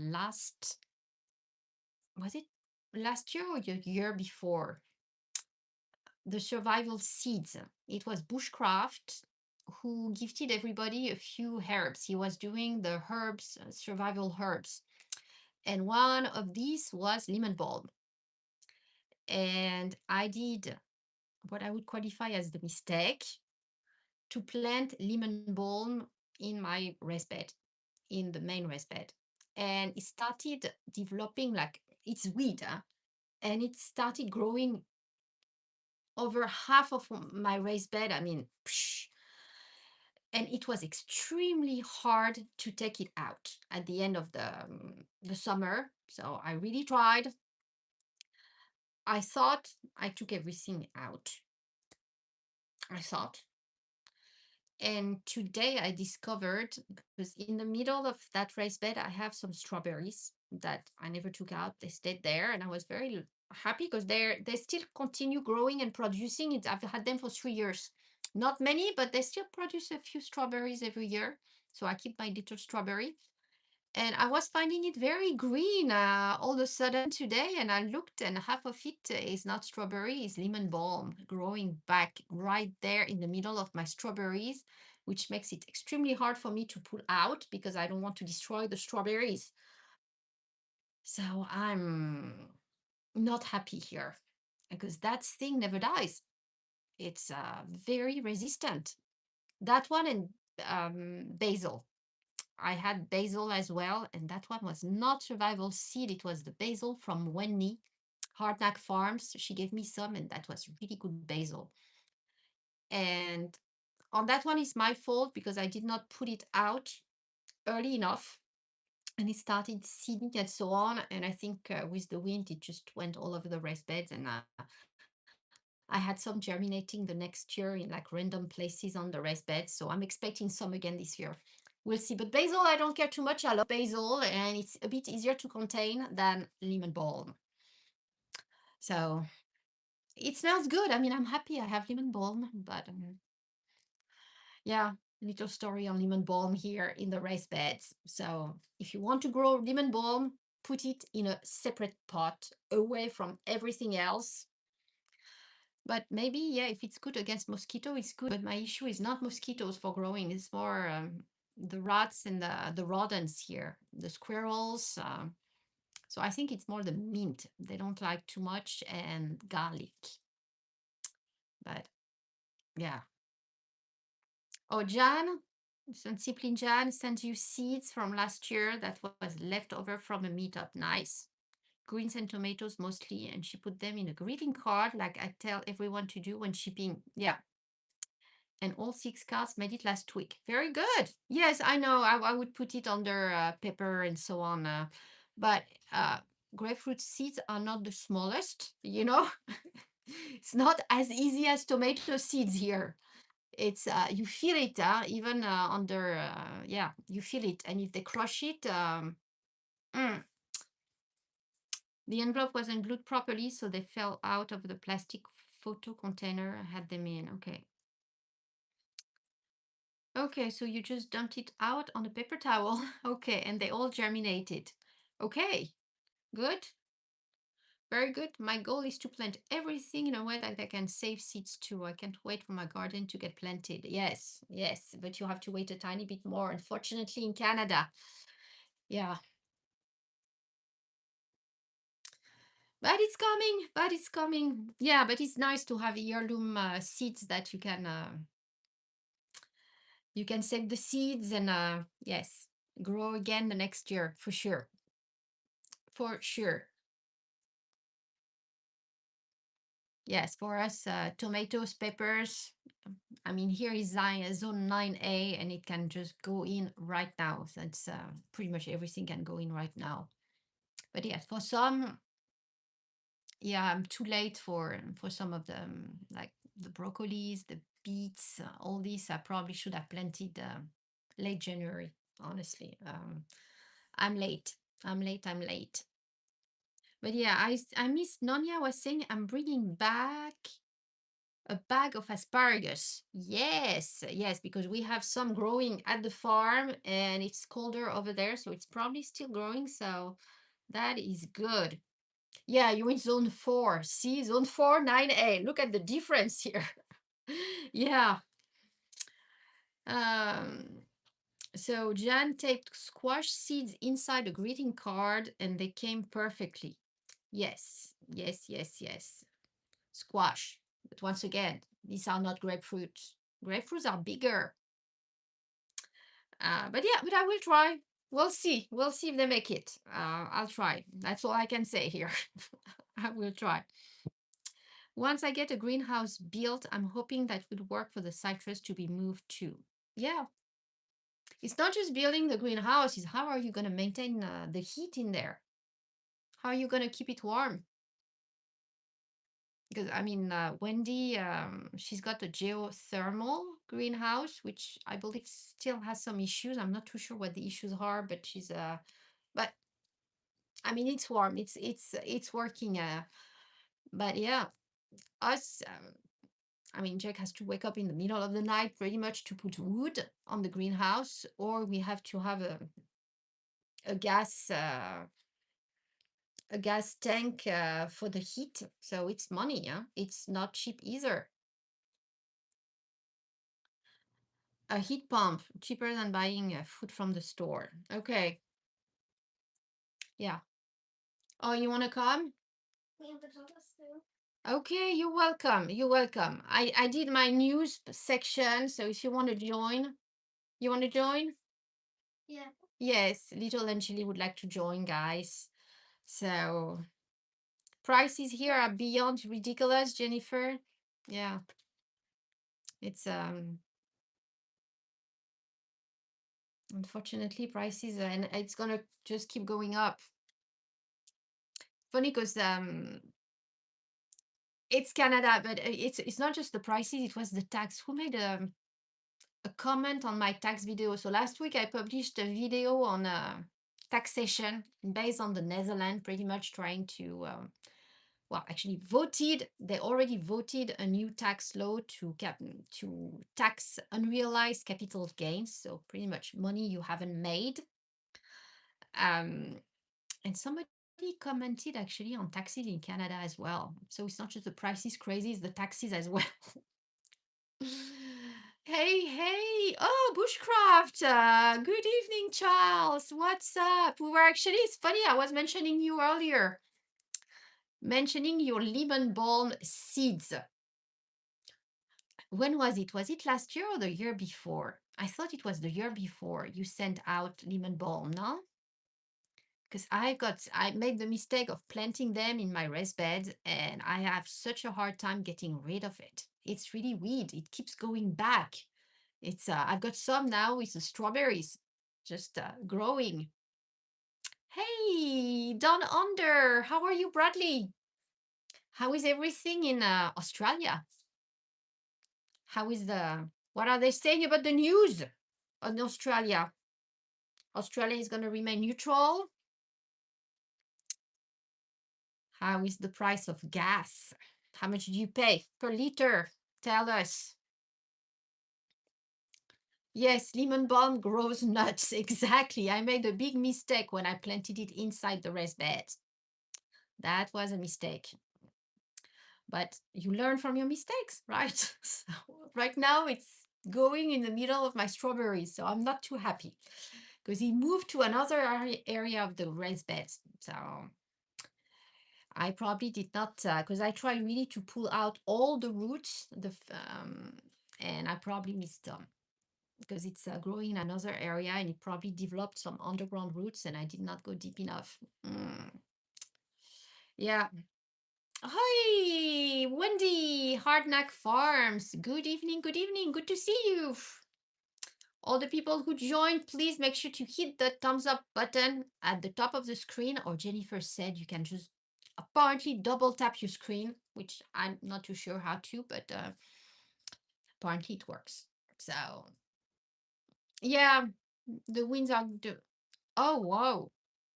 it last year or the year before? The survival seeds. It was Bushcraft who gifted everybody a few herbs. He was doing the herbs, survival herbs. And one of these was lemon balm. And I did what I would qualify as the mistake to plant lemon balm in my raised bed, in the main raised bed. And it started developing like it's weed, huh? And it started growing over half of my raised bed. I mean, and it was extremely hard to take it out at the end of the summer. So I really tried. I thought I took everything out. I thought. And today I discovered, because in the middle of that raised bed, I have some strawberries that I never took out. They stayed there, and I was very happy because they still continue growing and producing it. I've had them for 3 years. Not many, but they still produce a few strawberries every year. So I keep my little strawberry. And I was finding it very green all of a sudden today. And I looked, and half of it is not strawberry, is lemon balm growing back right there in the middle of my strawberries, which makes it extremely hard for me to pull out because I don't want to destroy the strawberries. So I'm not happy here because that thing never dies. It's very resistant. That one and basil. I had basil as well, and that one was not survival seed. It was the basil from Wendy, Hardknack Farms. She gave me some, and that was really good basil. And on that one, it's my fault because I did not put it out early enough. and it started seeding and so on. And I think with the wind, it just went all over the raised beds. And I had some germinating the next year in like random places on the raised beds. So I'm expecting some again this year. We'll see. But basil, I don't care too much. I love basil, and it's a bit easier to contain than lemon balm. So it smells good. I mean, I'm happy I have lemon balm, but yeah, little story on lemon balm here in the raised beds. So if you want to grow lemon balm, put it in a separate pot away from everything else. But maybe, yeah, if it's good against mosquito, it's good. But my issue is not mosquitoes for growing. It's more the rats and the rodents here, the squirrels. So I think it's more the mint. They don't like too much, and garlic. But yeah. Oh, Jan, Sensibly Jan sent you seeds from last year that was left over from a meetup. Nice. Greens and tomatoes mostly. And she put them in a greeting card, like I tell everyone to do when shipping. Yeah. And all 6 cards made it last week. Very good. Yes, I know. I would put it under pepper and so on. But grapefruit seeds are not the smallest, you know? It's not as easy as tomato seeds here. It's you feel it even under yeah, you feel it. And if they crush it, mm, the envelope wasn't glued properly, so they fell out of the plastic photo container I had them in. Okay. Okay, so you just dumped it out on a paper towel. Okay, and they all germinated. Okay, good. Very good. My goal is to plant everything in a way that I can save seeds too. I can't wait for my garden to get planted. Yes, yes, but you have to wait a tiny bit more, unfortunately, in Canada. Yeah, but it's coming. But it's coming. Yeah, but it's nice to have heirloom seeds that you can save the seeds and yes, grow again the next year for sure. For sure. Yes, for us, tomatoes, peppers. I mean, here is zone 9A, and it can just go in right now. So it's pretty much everything can go in right now. But yes, for some, yeah, I'm too late for some of them, like the broccolis, the beets, all these. I probably should have planted late January. Honestly, I'm late. I'm late. I'm late. But yeah, I miss Nonya was saying I'm bringing back a bag of asparagus. Yes, yes, because we have some growing at the farm and it's colder over there, so it's probably still growing. So that is good. Yeah, you're in zone 4. See, zone 4, 9A. Look at the difference here. Yeah. Um, so Jan taped squash seeds inside a greeting card and they came perfectly. Yes, yes, yes, yes. Squash. But once again, these are not grapefruits. Grapefruits are bigger. But yeah, but I will try. We'll see. We'll see if they make it. I'll try. That's all I can say here. I will try. Once I get a greenhouse built, I'm hoping that would work for the citrus to be moved too. Yeah. It's not just building the greenhouse, it's how are you going to maintain the heat in there? How are you going to keep it warm? Because I mean, Wendy, she's got a geothermal greenhouse, which I believe still has some issues. I'm not too sure what the issues are, but but I mean, it's warm. It's working. But yeah, us. I mean, Jack has to wake up in the middle of the night pretty much to put wood on the greenhouse, or we have to have a gas a gas tank for the heat. So it's money. Yeah, it's not cheap either. A heat pump, cheaper than buying food from the store. Okay. Yeah. Oh, you want to come? Okay, you're welcome. You're welcome. I did my news section, so if you want to join, you want to join? Yeah. Yes, little Angeli would like to join, guys. So prices here are beyond ridiculous, Jennifer. Yeah. It's Unfortunately, prices and it's gonna just keep going up. Funny because it's Canada, but it's not just the prices. It was the tax. Who made a comment on my tax video? So last week I published a video on taxation based on the Netherlands, pretty much trying to well, actually voted. They already voted a new tax law to tax unrealized capital gains. So pretty much money you haven't made. Um, and somebody commented actually on taxes in Canada as well. So it's not just the prices crazy, it's the taxes as well. Hey, hey. Oh, Bushcraft. Good evening, Charles. What's up? We were actually, it's funny, I was mentioning you earlier, mentioning your lemon balm seeds. When was it? Was it last year or the year before? I thought it was the year before you sent out lemon balm, no? Because I made the mistake of planting them in my raised bed and I have such a hard time getting rid of it. It's really weird. It keeps going back. It's I've got some now with the strawberries just growing. Hey, Don Under, how are you, Bradley? How is everything in Australia? How is what are they saying about the news in Australia? Australia is going to remain neutral. How is the price of gas? How much do you pay per liter? Tell us. Yes, lemon balm grows nuts. Exactly. I made a big mistake when I planted it inside the raised bed. That was a mistake. But you learn from your mistakes, right? So right now it's going in the middle of my strawberries, so I'm not too happy because he moved to another area of the raised bed. So I probably did not, because I tried really to pull out all the roots, and I probably missed them because it's growing in another area and it probably developed some underground roots and I did not go deep enough. Yeah. Hi, Wendy, Hardknack Farms. Good evening, good evening. Good to see you. All the people who joined, please make sure to hit the thumbs up button at the top of the screen. Or Jennifer said you can just apparently double tap your screen, which I'm not too sure how to, but apparently it works. So yeah, the winds are oh wow.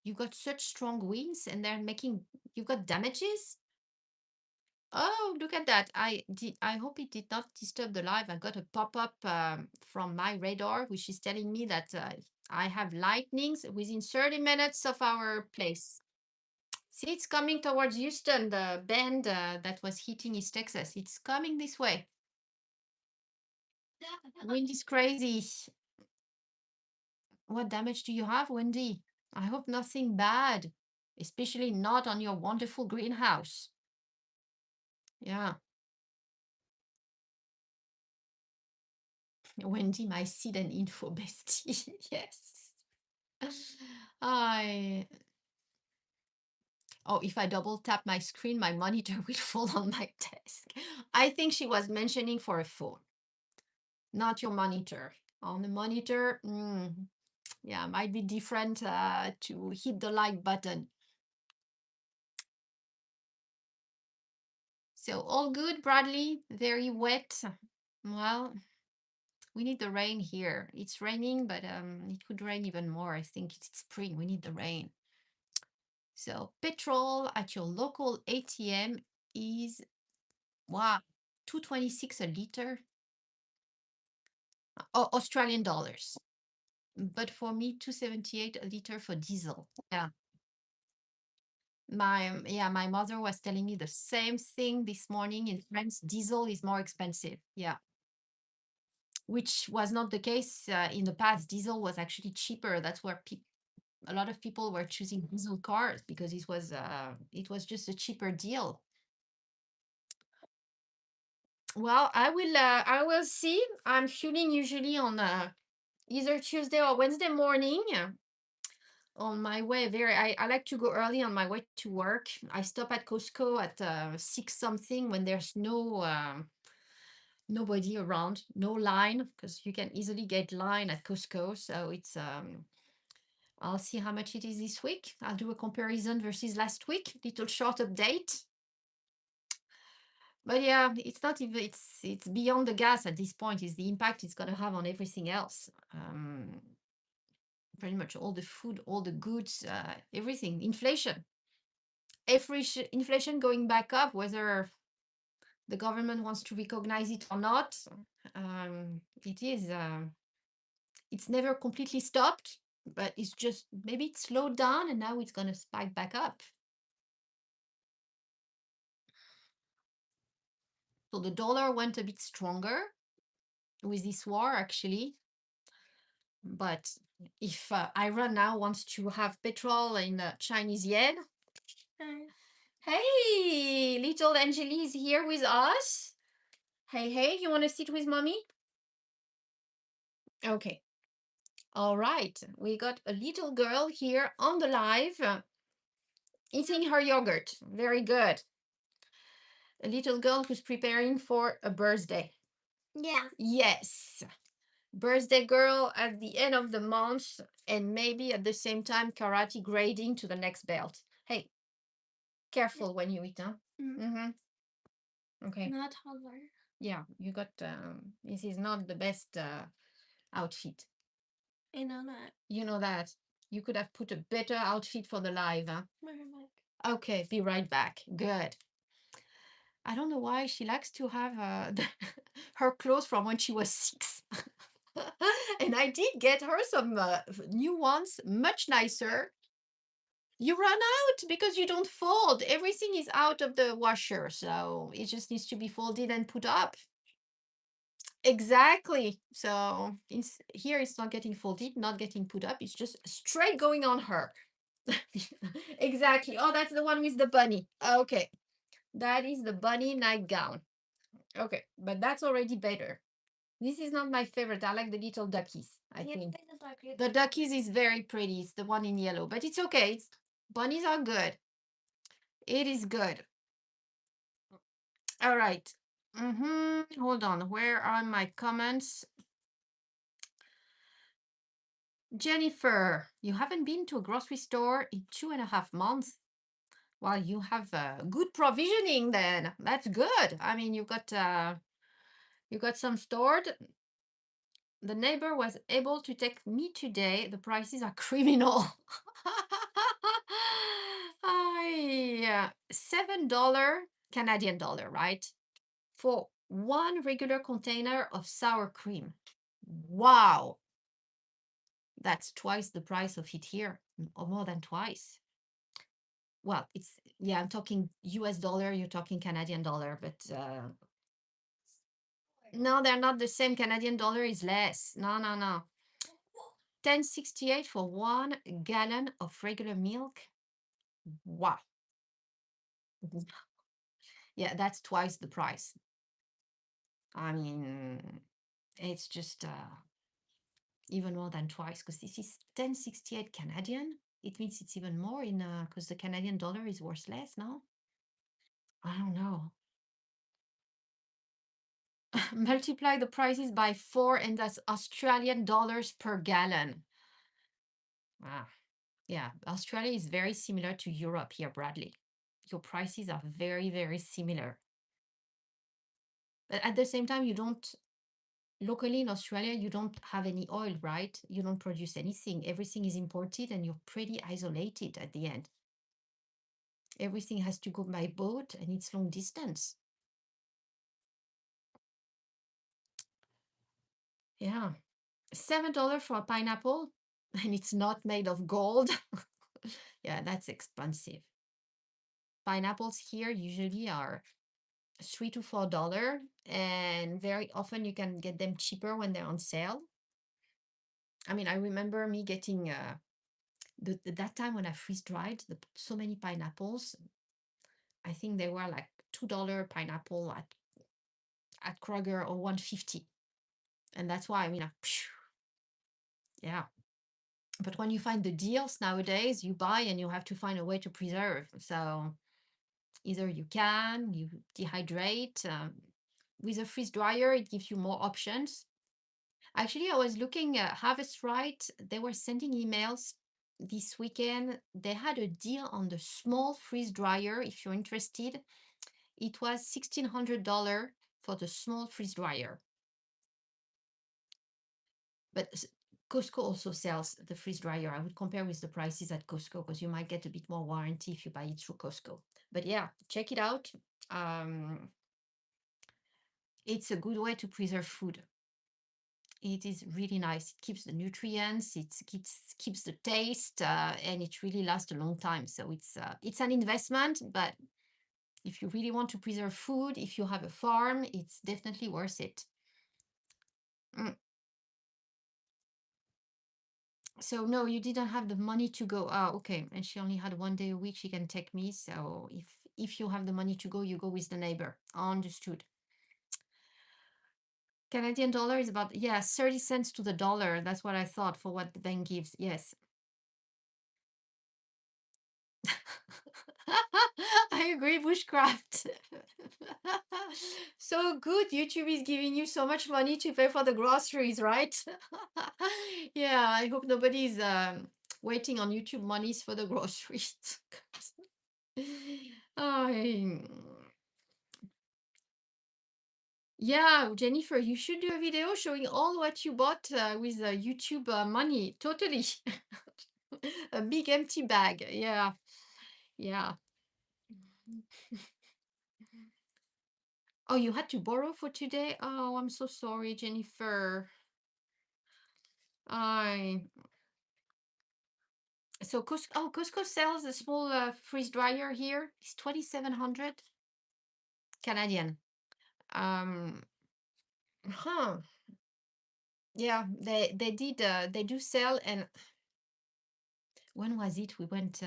You got such strong winds and they're making you got damages. Oh, look at that. I hope it did not disturb the live. I got a pop-up from my radar, which is telling me that I have lightnings within 30 minutes of our place. See, it's coming towards Houston, the band that was hitting East Texas. It's coming this way. Wind is crazy. What damage do you have, Wendy? I hope nothing bad, especially not on your wonderful greenhouse. Yeah. Wendy, my seed and info bestie. Yes. I oh, if I double tap my screen, my monitor will fall on my desk. I think she was mentioning for a phone, not your monitor. On the monitor, yeah, might be different to hit the like button. So all good, Bradley? Very wet. Well, we need the rain here. It's raining, but it could rain even more. I think it's spring. We need the rain. So petrol at your local ATM is wow, 226 a liter. Oh, Australian dollars. But for me, 278 a liter for diesel. Yeah. My mother was telling me the same thing this morning. In France, diesel is more expensive. Yeah. Which was not the case in the past. Diesel was actually cheaper. That's where a lot of people were choosing diesel cars because it was just a cheaper deal. Well, I will see. I'm shooting usually on either Tuesday or Wednesday morning on my way. I like to go early on my way to work. I stop at Costco at 6 something when there's Nobody around, no line, because you can easily get line at Costco. So it's I'll see how much it is this week. I'll do a comparison versus last week, little short update. But yeah, it's not even it's beyond the gas at this point. Is the impact it's gonna have on everything else. Pretty much all the food, all the goods, everything. Inflation. Inflation going back up, whether the government wants to recognize it or not. It is. It's never completely stopped, but it's just maybe it slowed down and now it's going to spike back up. So the dollar went a bit stronger with this war, actually. But if Iran now wants to have petrol in Chinese yen, hey, little Angeli is here with us. Hey, you want to sit with mommy? Okay. All right. We got a little girl here on the live eating her yogurt. Very good. A little girl who's preparing for a birthday. Yeah. Yes. Birthday girl at the end of the month, and maybe at the same time karate grading to the next belt. Hey, careful when you eat, huh? Mm-hmm. Okay. Not toddler. Yeah, you got this is not the best outfit. I know that. You know that. You could have put a better outfit for the live, huh? Okay, be right back. Good. I don't know why she likes to have her clothes from when she was 6. And I did get her some new ones, much nicer. You run out because you don't fold. Everything is out of the washer, so it just needs to be folded and put up. Exactly. So here it's not getting folded, not getting put up. It's just straight going on her. Exactly. Oh, that's the one with the bunny. Okay. That is the bunny nightgown. Okay, but that's already better. This is not my favorite. I like the little duckies, I think. The duckies is very pretty. It's the one in yellow, but it's okay. Bunnies are good. It is good. All right. Hold on. Where are my comments? Jennifer, you haven't been to a grocery store in 2.5 months. Well, you have good provisioning then. That's good. I mean, you got some stored. The neighbor was able to take me today. The prices are criminal. Yeah, $7 Canadian dollar, right? For one regular container of sour cream. Wow. That's twice the price of it here, or more than twice. Well, yeah, I'm talking US dollar, you're talking Canadian dollar, but no, they're not the same. Canadian dollar is less. No. 10.68 for 1 gallon of regular milk. Wow. Yeah, that's twice the price. I mean, it's just even more than twice, because this is 10.68 Canadian. It means it's even more in because the Canadian dollar is worth less now. I don't know. Multiply the prices by 4, and that's Australian dollars per gallon. Ah, yeah, Australia is very similar to Europe here, Bradley. Your prices are very, very similar. But at the same time, you don't, locally in Australia, you don't have any oil, right? You don't produce anything. Everything is imported and you're pretty isolated at the end. Everything has to go by boat and it's long distance. Yeah. $7 for a pineapple and it's not made of gold. Yeah, that's expensive. Pineapples here usually are $3 to $4, and very often you can get them cheaper when they're on sale. I mean, I remember me getting that time when I freeze dried so many pineapples. I think they were like $2 pineapple at Kroger, or 150, and that's why I mean, yeah. But when you find the deals nowadays, you buy and you have to find a way to preserve. So either you dehydrate, with a freeze dryer, it gives you more options. Actually, I was looking at Harvest Right. They were sending emails this weekend. They had a deal on the small freeze dryer. If you're interested, it was $1,600 for the small freeze dryer. But Costco also sells the freeze dryer. I would compare with the prices at Costco because you might get a bit more warranty if you buy it through Costco. But yeah, check it out. It's a good way to preserve food. It is really nice. It keeps the nutrients, it keeps the taste, and it really lasts a long time. So it's an investment, but if you really want to preserve food, if you have a farm, it's definitely worth it. Mm. So no, you didn't have the money to go. Ah, okay. And she only had 1 day a week she can take me. So if you have the money to go, you go with the neighbor. Understood. Canadian dollar is about, yeah, 30 cents to the dollar. That's what I thought for what the bank gives. Yes. I agree, bushcraft. So good. YouTube is giving you so much money to pay for the groceries, right? Yeah, I hope nobody's waiting on YouTube monies for the groceries. I- yeah, Jennifer, you should do a video showing all what you bought with YouTube money. Totally. A big empty bag. Yeah. Yeah. Oh, you had to borrow for today? Oh, I'm so sorry, Jennifer. I so Costco, oh, Costco sells a small freeze dryer here. It's 2,700 Canadian. Um, huh. Yeah, they do sell. And when was it? We went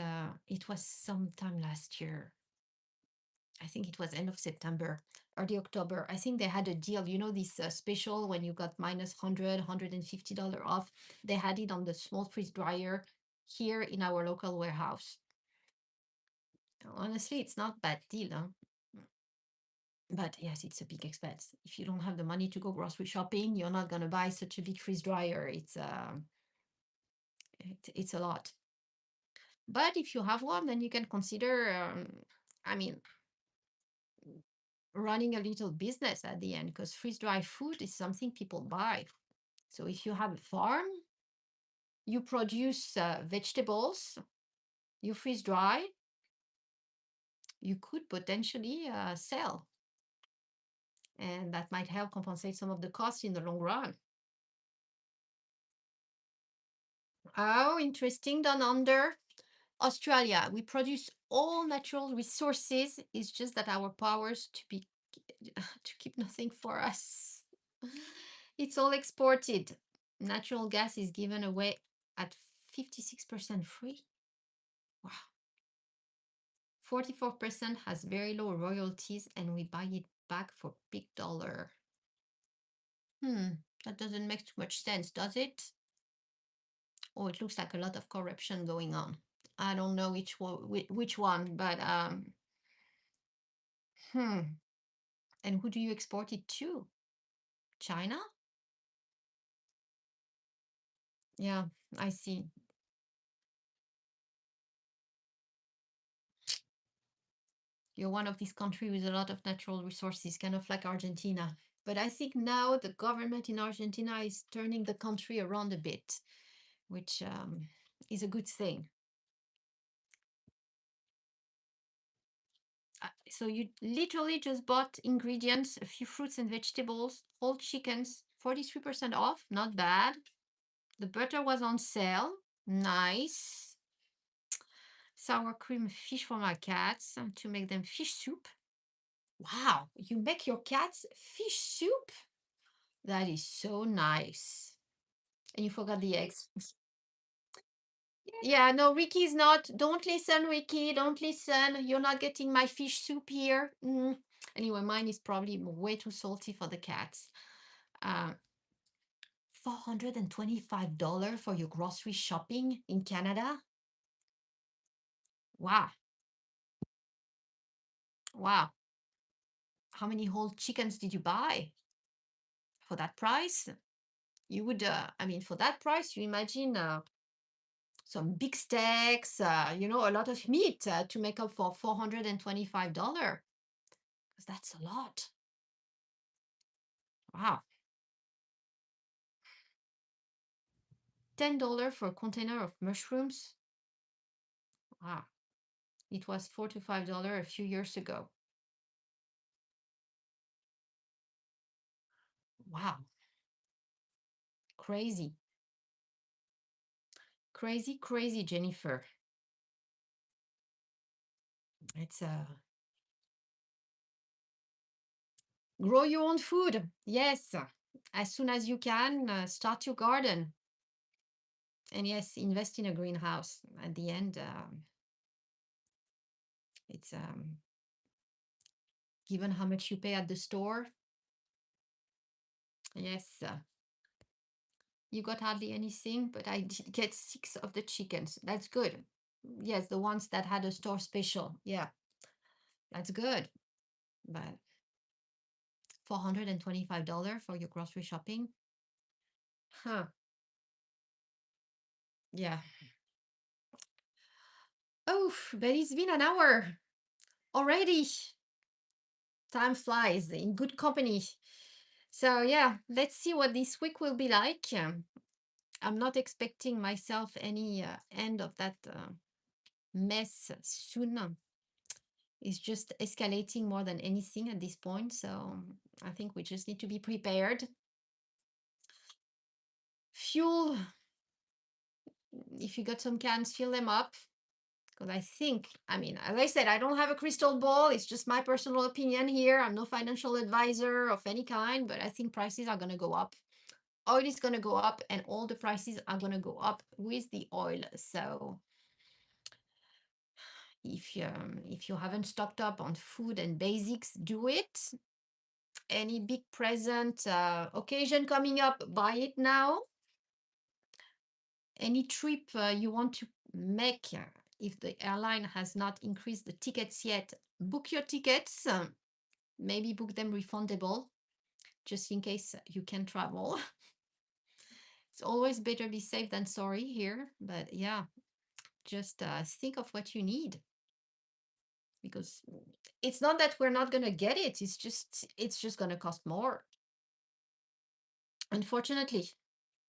it was sometime last year. I think it was end of September, early October. I think they had a deal, this special when you got minus $150 off. They had it on the small freeze dryer here in our local warehouse. Honestly, it's not bad deal, huh? But yes, it's a big expense. If you don't have the money to go grocery shopping, you're not gonna buy such a big freeze dryer. It's a lot. But if you have one, then you can consider. I mean, running a little business at the end, because freeze dry food is something people buy. So if you have a farm, you produce vegetables, you freeze dry, you could potentially sell. And that might help compensate some of the costs in the long run. Oh, interesting. Down under Australia, we produce all natural resources. It's just that our powers to keep nothing for us. It's all exported. Natural gas is given away at 56% free. Wow. 44% has very low royalties, and we buy it back for big dollar. That doesn't make too much sense, does it? Oh, it looks like a lot of corruption going on. I don't know which one, but and who do you export it to? China? Yeah, I see. You're one of these countries with a lot of natural resources, kind of like Argentina. But I think now the government in Argentina is turning the country around a bit, which is a good thing. So you literally just bought ingredients, a few fruits and vegetables, whole chickens, 43% off. Not bad. The butter was on sale. Nice. Sour cream fish for my cats to make them fish soup. Wow, you make your cats fish soup? That is so nice. And you forgot the eggs. Yeah, no, Ricky's not. Don't listen, Ricky. Don't listen. You're not getting my fish soup here. Anyway, mine is probably way too salty for the cats. $425 for your grocery shopping in Canada? Wow. Wow. how many whole chickens did you buy for that price? You would, I mean, for that price, you imagine some big steaks, you know, a lot of meat to make up for $425. Because that's a lot. Wow. $10 for a container of mushrooms. Wow. It was $4 to $5 a few years ago. Wow. Crazy. Crazy, crazy, Jennifer. It's grow your own food. Yes. As soon as you can, start your garden. And yes, invest in a greenhouse. At the end, it's given how much you pay at the store. Yes, you got hardly anything, but I did get 6 of the chickens. That's good. Yes, the ones that had a store special. Yeah, that's good. But $425 for your grocery shopping? Huh. Yeah. Oh, but it's been an hour already. Time flies in good company. So yeah, let's see what this week will be like. I'm not expecting myself any end of that mess soon. It's just escalating more than anything at this point. So I think we just need to be prepared. Fuel, if you got some cans, fill them up. Because I think, I mean, as I said, I don't have a crystal ball. It's just my personal opinion here. I'm no financial advisor of any kind, but I think prices are going to go up. Oil is going to go up, and all the prices are going to go up with the oil. So if you haven't stocked up on food and basics, do it. Any big present occasion coming up, buy it now. Any trip you want to make, if the airline has not increased the tickets yet, book your tickets. Maybe book them refundable, just in case you can travel. It's always better be safe than sorry here, but yeah, just think of what you need, because it's not that we're not going to get it, it's just going to cost more. Unfortunately,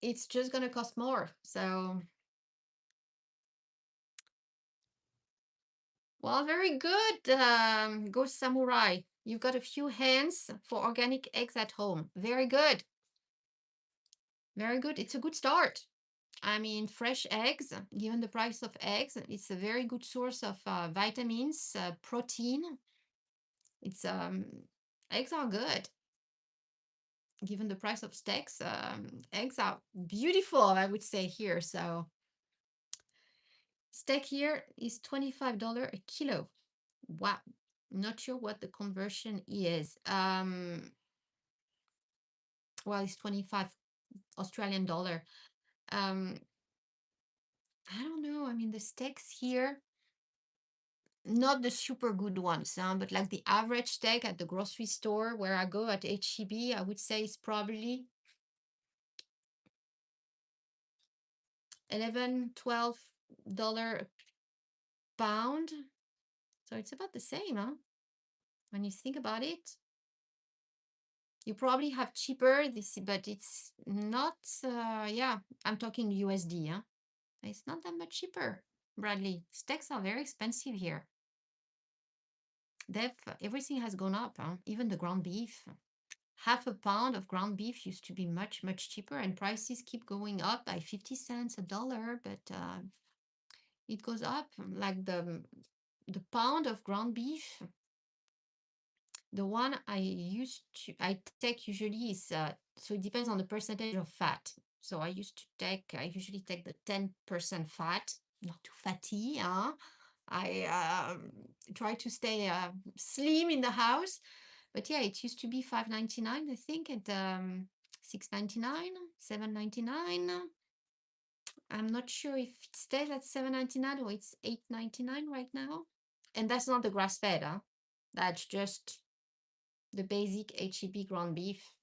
it's just going to cost more. So, well, very good, Ghost Samurai. You've got a few hands for organic eggs at home. Very good. Very good. It's a good start. I mean, fresh eggs, given the price of eggs, it's a very good source of vitamins, protein. It's eggs are good. Given the price of steaks, eggs are beautiful, I would say here. So steak here is $25 a kilo. Wow. Not sure what the conversion is. Well, it's 25 Australian dollar. Um, I don't know. I mean, the steaks here, not the super good ones, but like the average steak at the grocery store where I go at HEB, I would say it's probably 11, $12 a pound. So it's about the same, huh? When you think about it. You probably have cheaper this, but it's not, yeah, I'm talking USD, huh? It's not that much cheaper, Bradley. Steaks are very expensive here. Everything has gone up, huh? Even the ground beef. Half a pound of ground beef used to be much, much cheaper, and prices keep going up by 50 cents a dollar, but it goes up. Like the pound of ground beef, the one I take usually is, so it depends on the percentage of fat. So I usually take the 10% fat, not too fatty, huh? I try to stay slim in the house. But yeah, it used to be $5.99, I think, and $6.99, $7.99. I'm not sure if it stays at $7.99 or it's $8.99 right now. And that's not the grass fed, huh? That's just The basic HEB ground beef.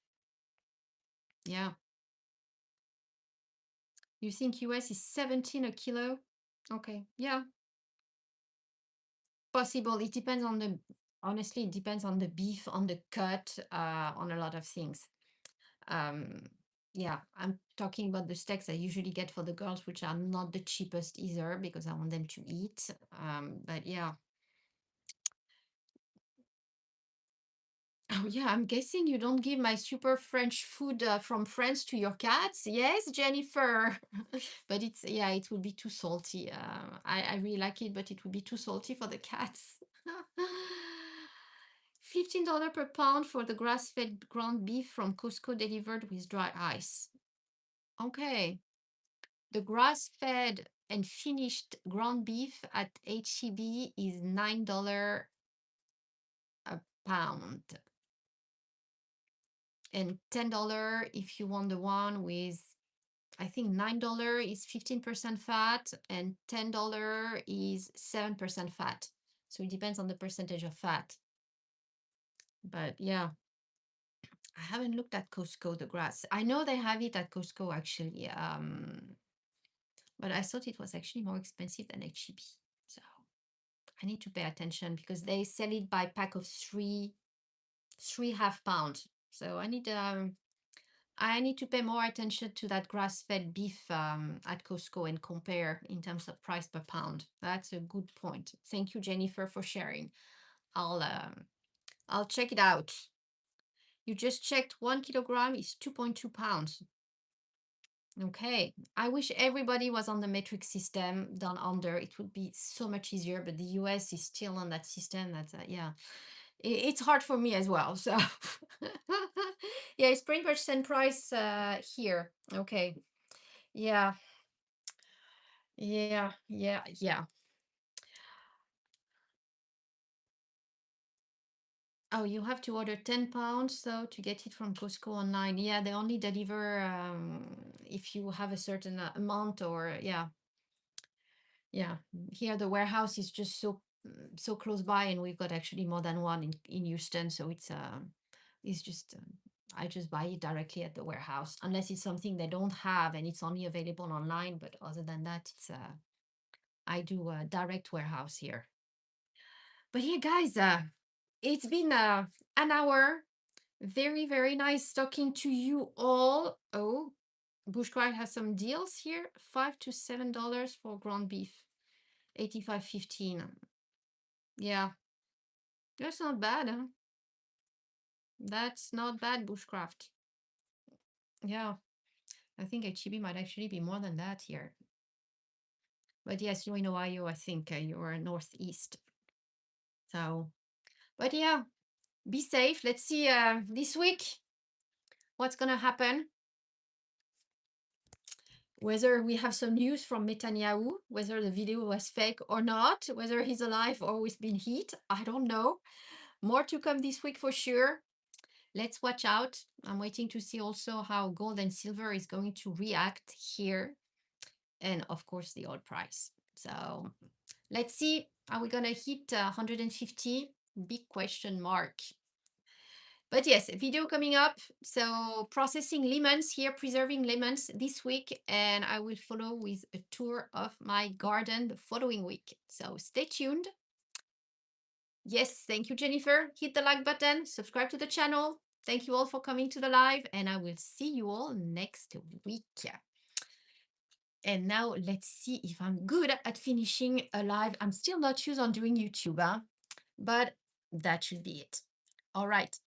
Yeah. You think US is 17 a kilo? Okay. Yeah. Possible. It depends on the, honestly, it depends on the beef, on the cut, on a lot of things. Um, yeah, I'm talking about the steaks I usually get for the girls, which are not the cheapest either because I want them to eat. But yeah. Oh yeah, I'm guessing you don't give my super French food from France to your cats. Yes, Jennifer. But it's, yeah, it would be too salty. I really like it, but it would be too salty for the cats. $15 per pound for the grass-fed ground beef from Costco delivered with dry ice. Okay. The grass-fed and finished ground beef at HEB is $9 a pound. And $10 if you want the one with, I think $9 is 15% fat and $10 is 7% fat. So it depends on the percentage of fat. But yeah, I haven't looked at Costco, the grass. I know they have it at Costco actually. But I thought it was actually more expensive than HEB. So I need to pay attention because they sell it by pack of three half pounds. So I need to pay more attention to that grass-fed beef at Costco and compare in terms of price per pound. That's a good point. Thank you, Jennifer, for sharing. I'll check it out. You just checked 1 kilogram is 2.2 pounds. Okay. I wish everybody was on the metric system down under. It would be so much easier, but the US is still on that system. That's yeah. It's hard for me as well. So yeah, it's pretty much same price here. Okay. Yeah. Yeah. Yeah. Yeah. Oh, you have to order 10 pounds though to get it from Costco online. Yeah, they only deliver if you have a certain amount or yeah. Yeah. Here the warehouse is just so close by and we've got actually more than one in Houston. So it's just I just buy it directly at the warehouse unless it's something they don't have and it's only available online. But other than that, it's I do a direct warehouse here. But yeah, guys, it's been an hour. Very, very nice talking to you all. Oh, Bushcraft has some deals here. $5 to $7 for ground beef. 85.15. Yeah, that's not bad, huh? That's not bad, Bushcraft. Yeah, I think HEB might actually be more than that here. But yes, you're in Ohio, I think you're northeast. So, but yeah, be safe. Let's see this week what's going to happen. Whether we have some news from Netanyahu, whether the video was fake or not, whether he's alive or he's been hit, I don't know. More to come this week for sure. Let's watch out. I'm waiting to see also how gold and silver is going to react here. And of course, the oil price. So let's see. Are we going to hit 150? Big question mark. But yes, video coming up. So processing lemons here, preserving lemons this week. And I will follow with a tour of my garden the following week. So stay tuned. Yes, thank you, Jennifer. Hit the like button, subscribe to the channel. Thank you all for coming to the live, and I will see you all next week. And now let's see if I'm good at finishing a live. I'm still not used on doing YouTube, but that should be it. All right.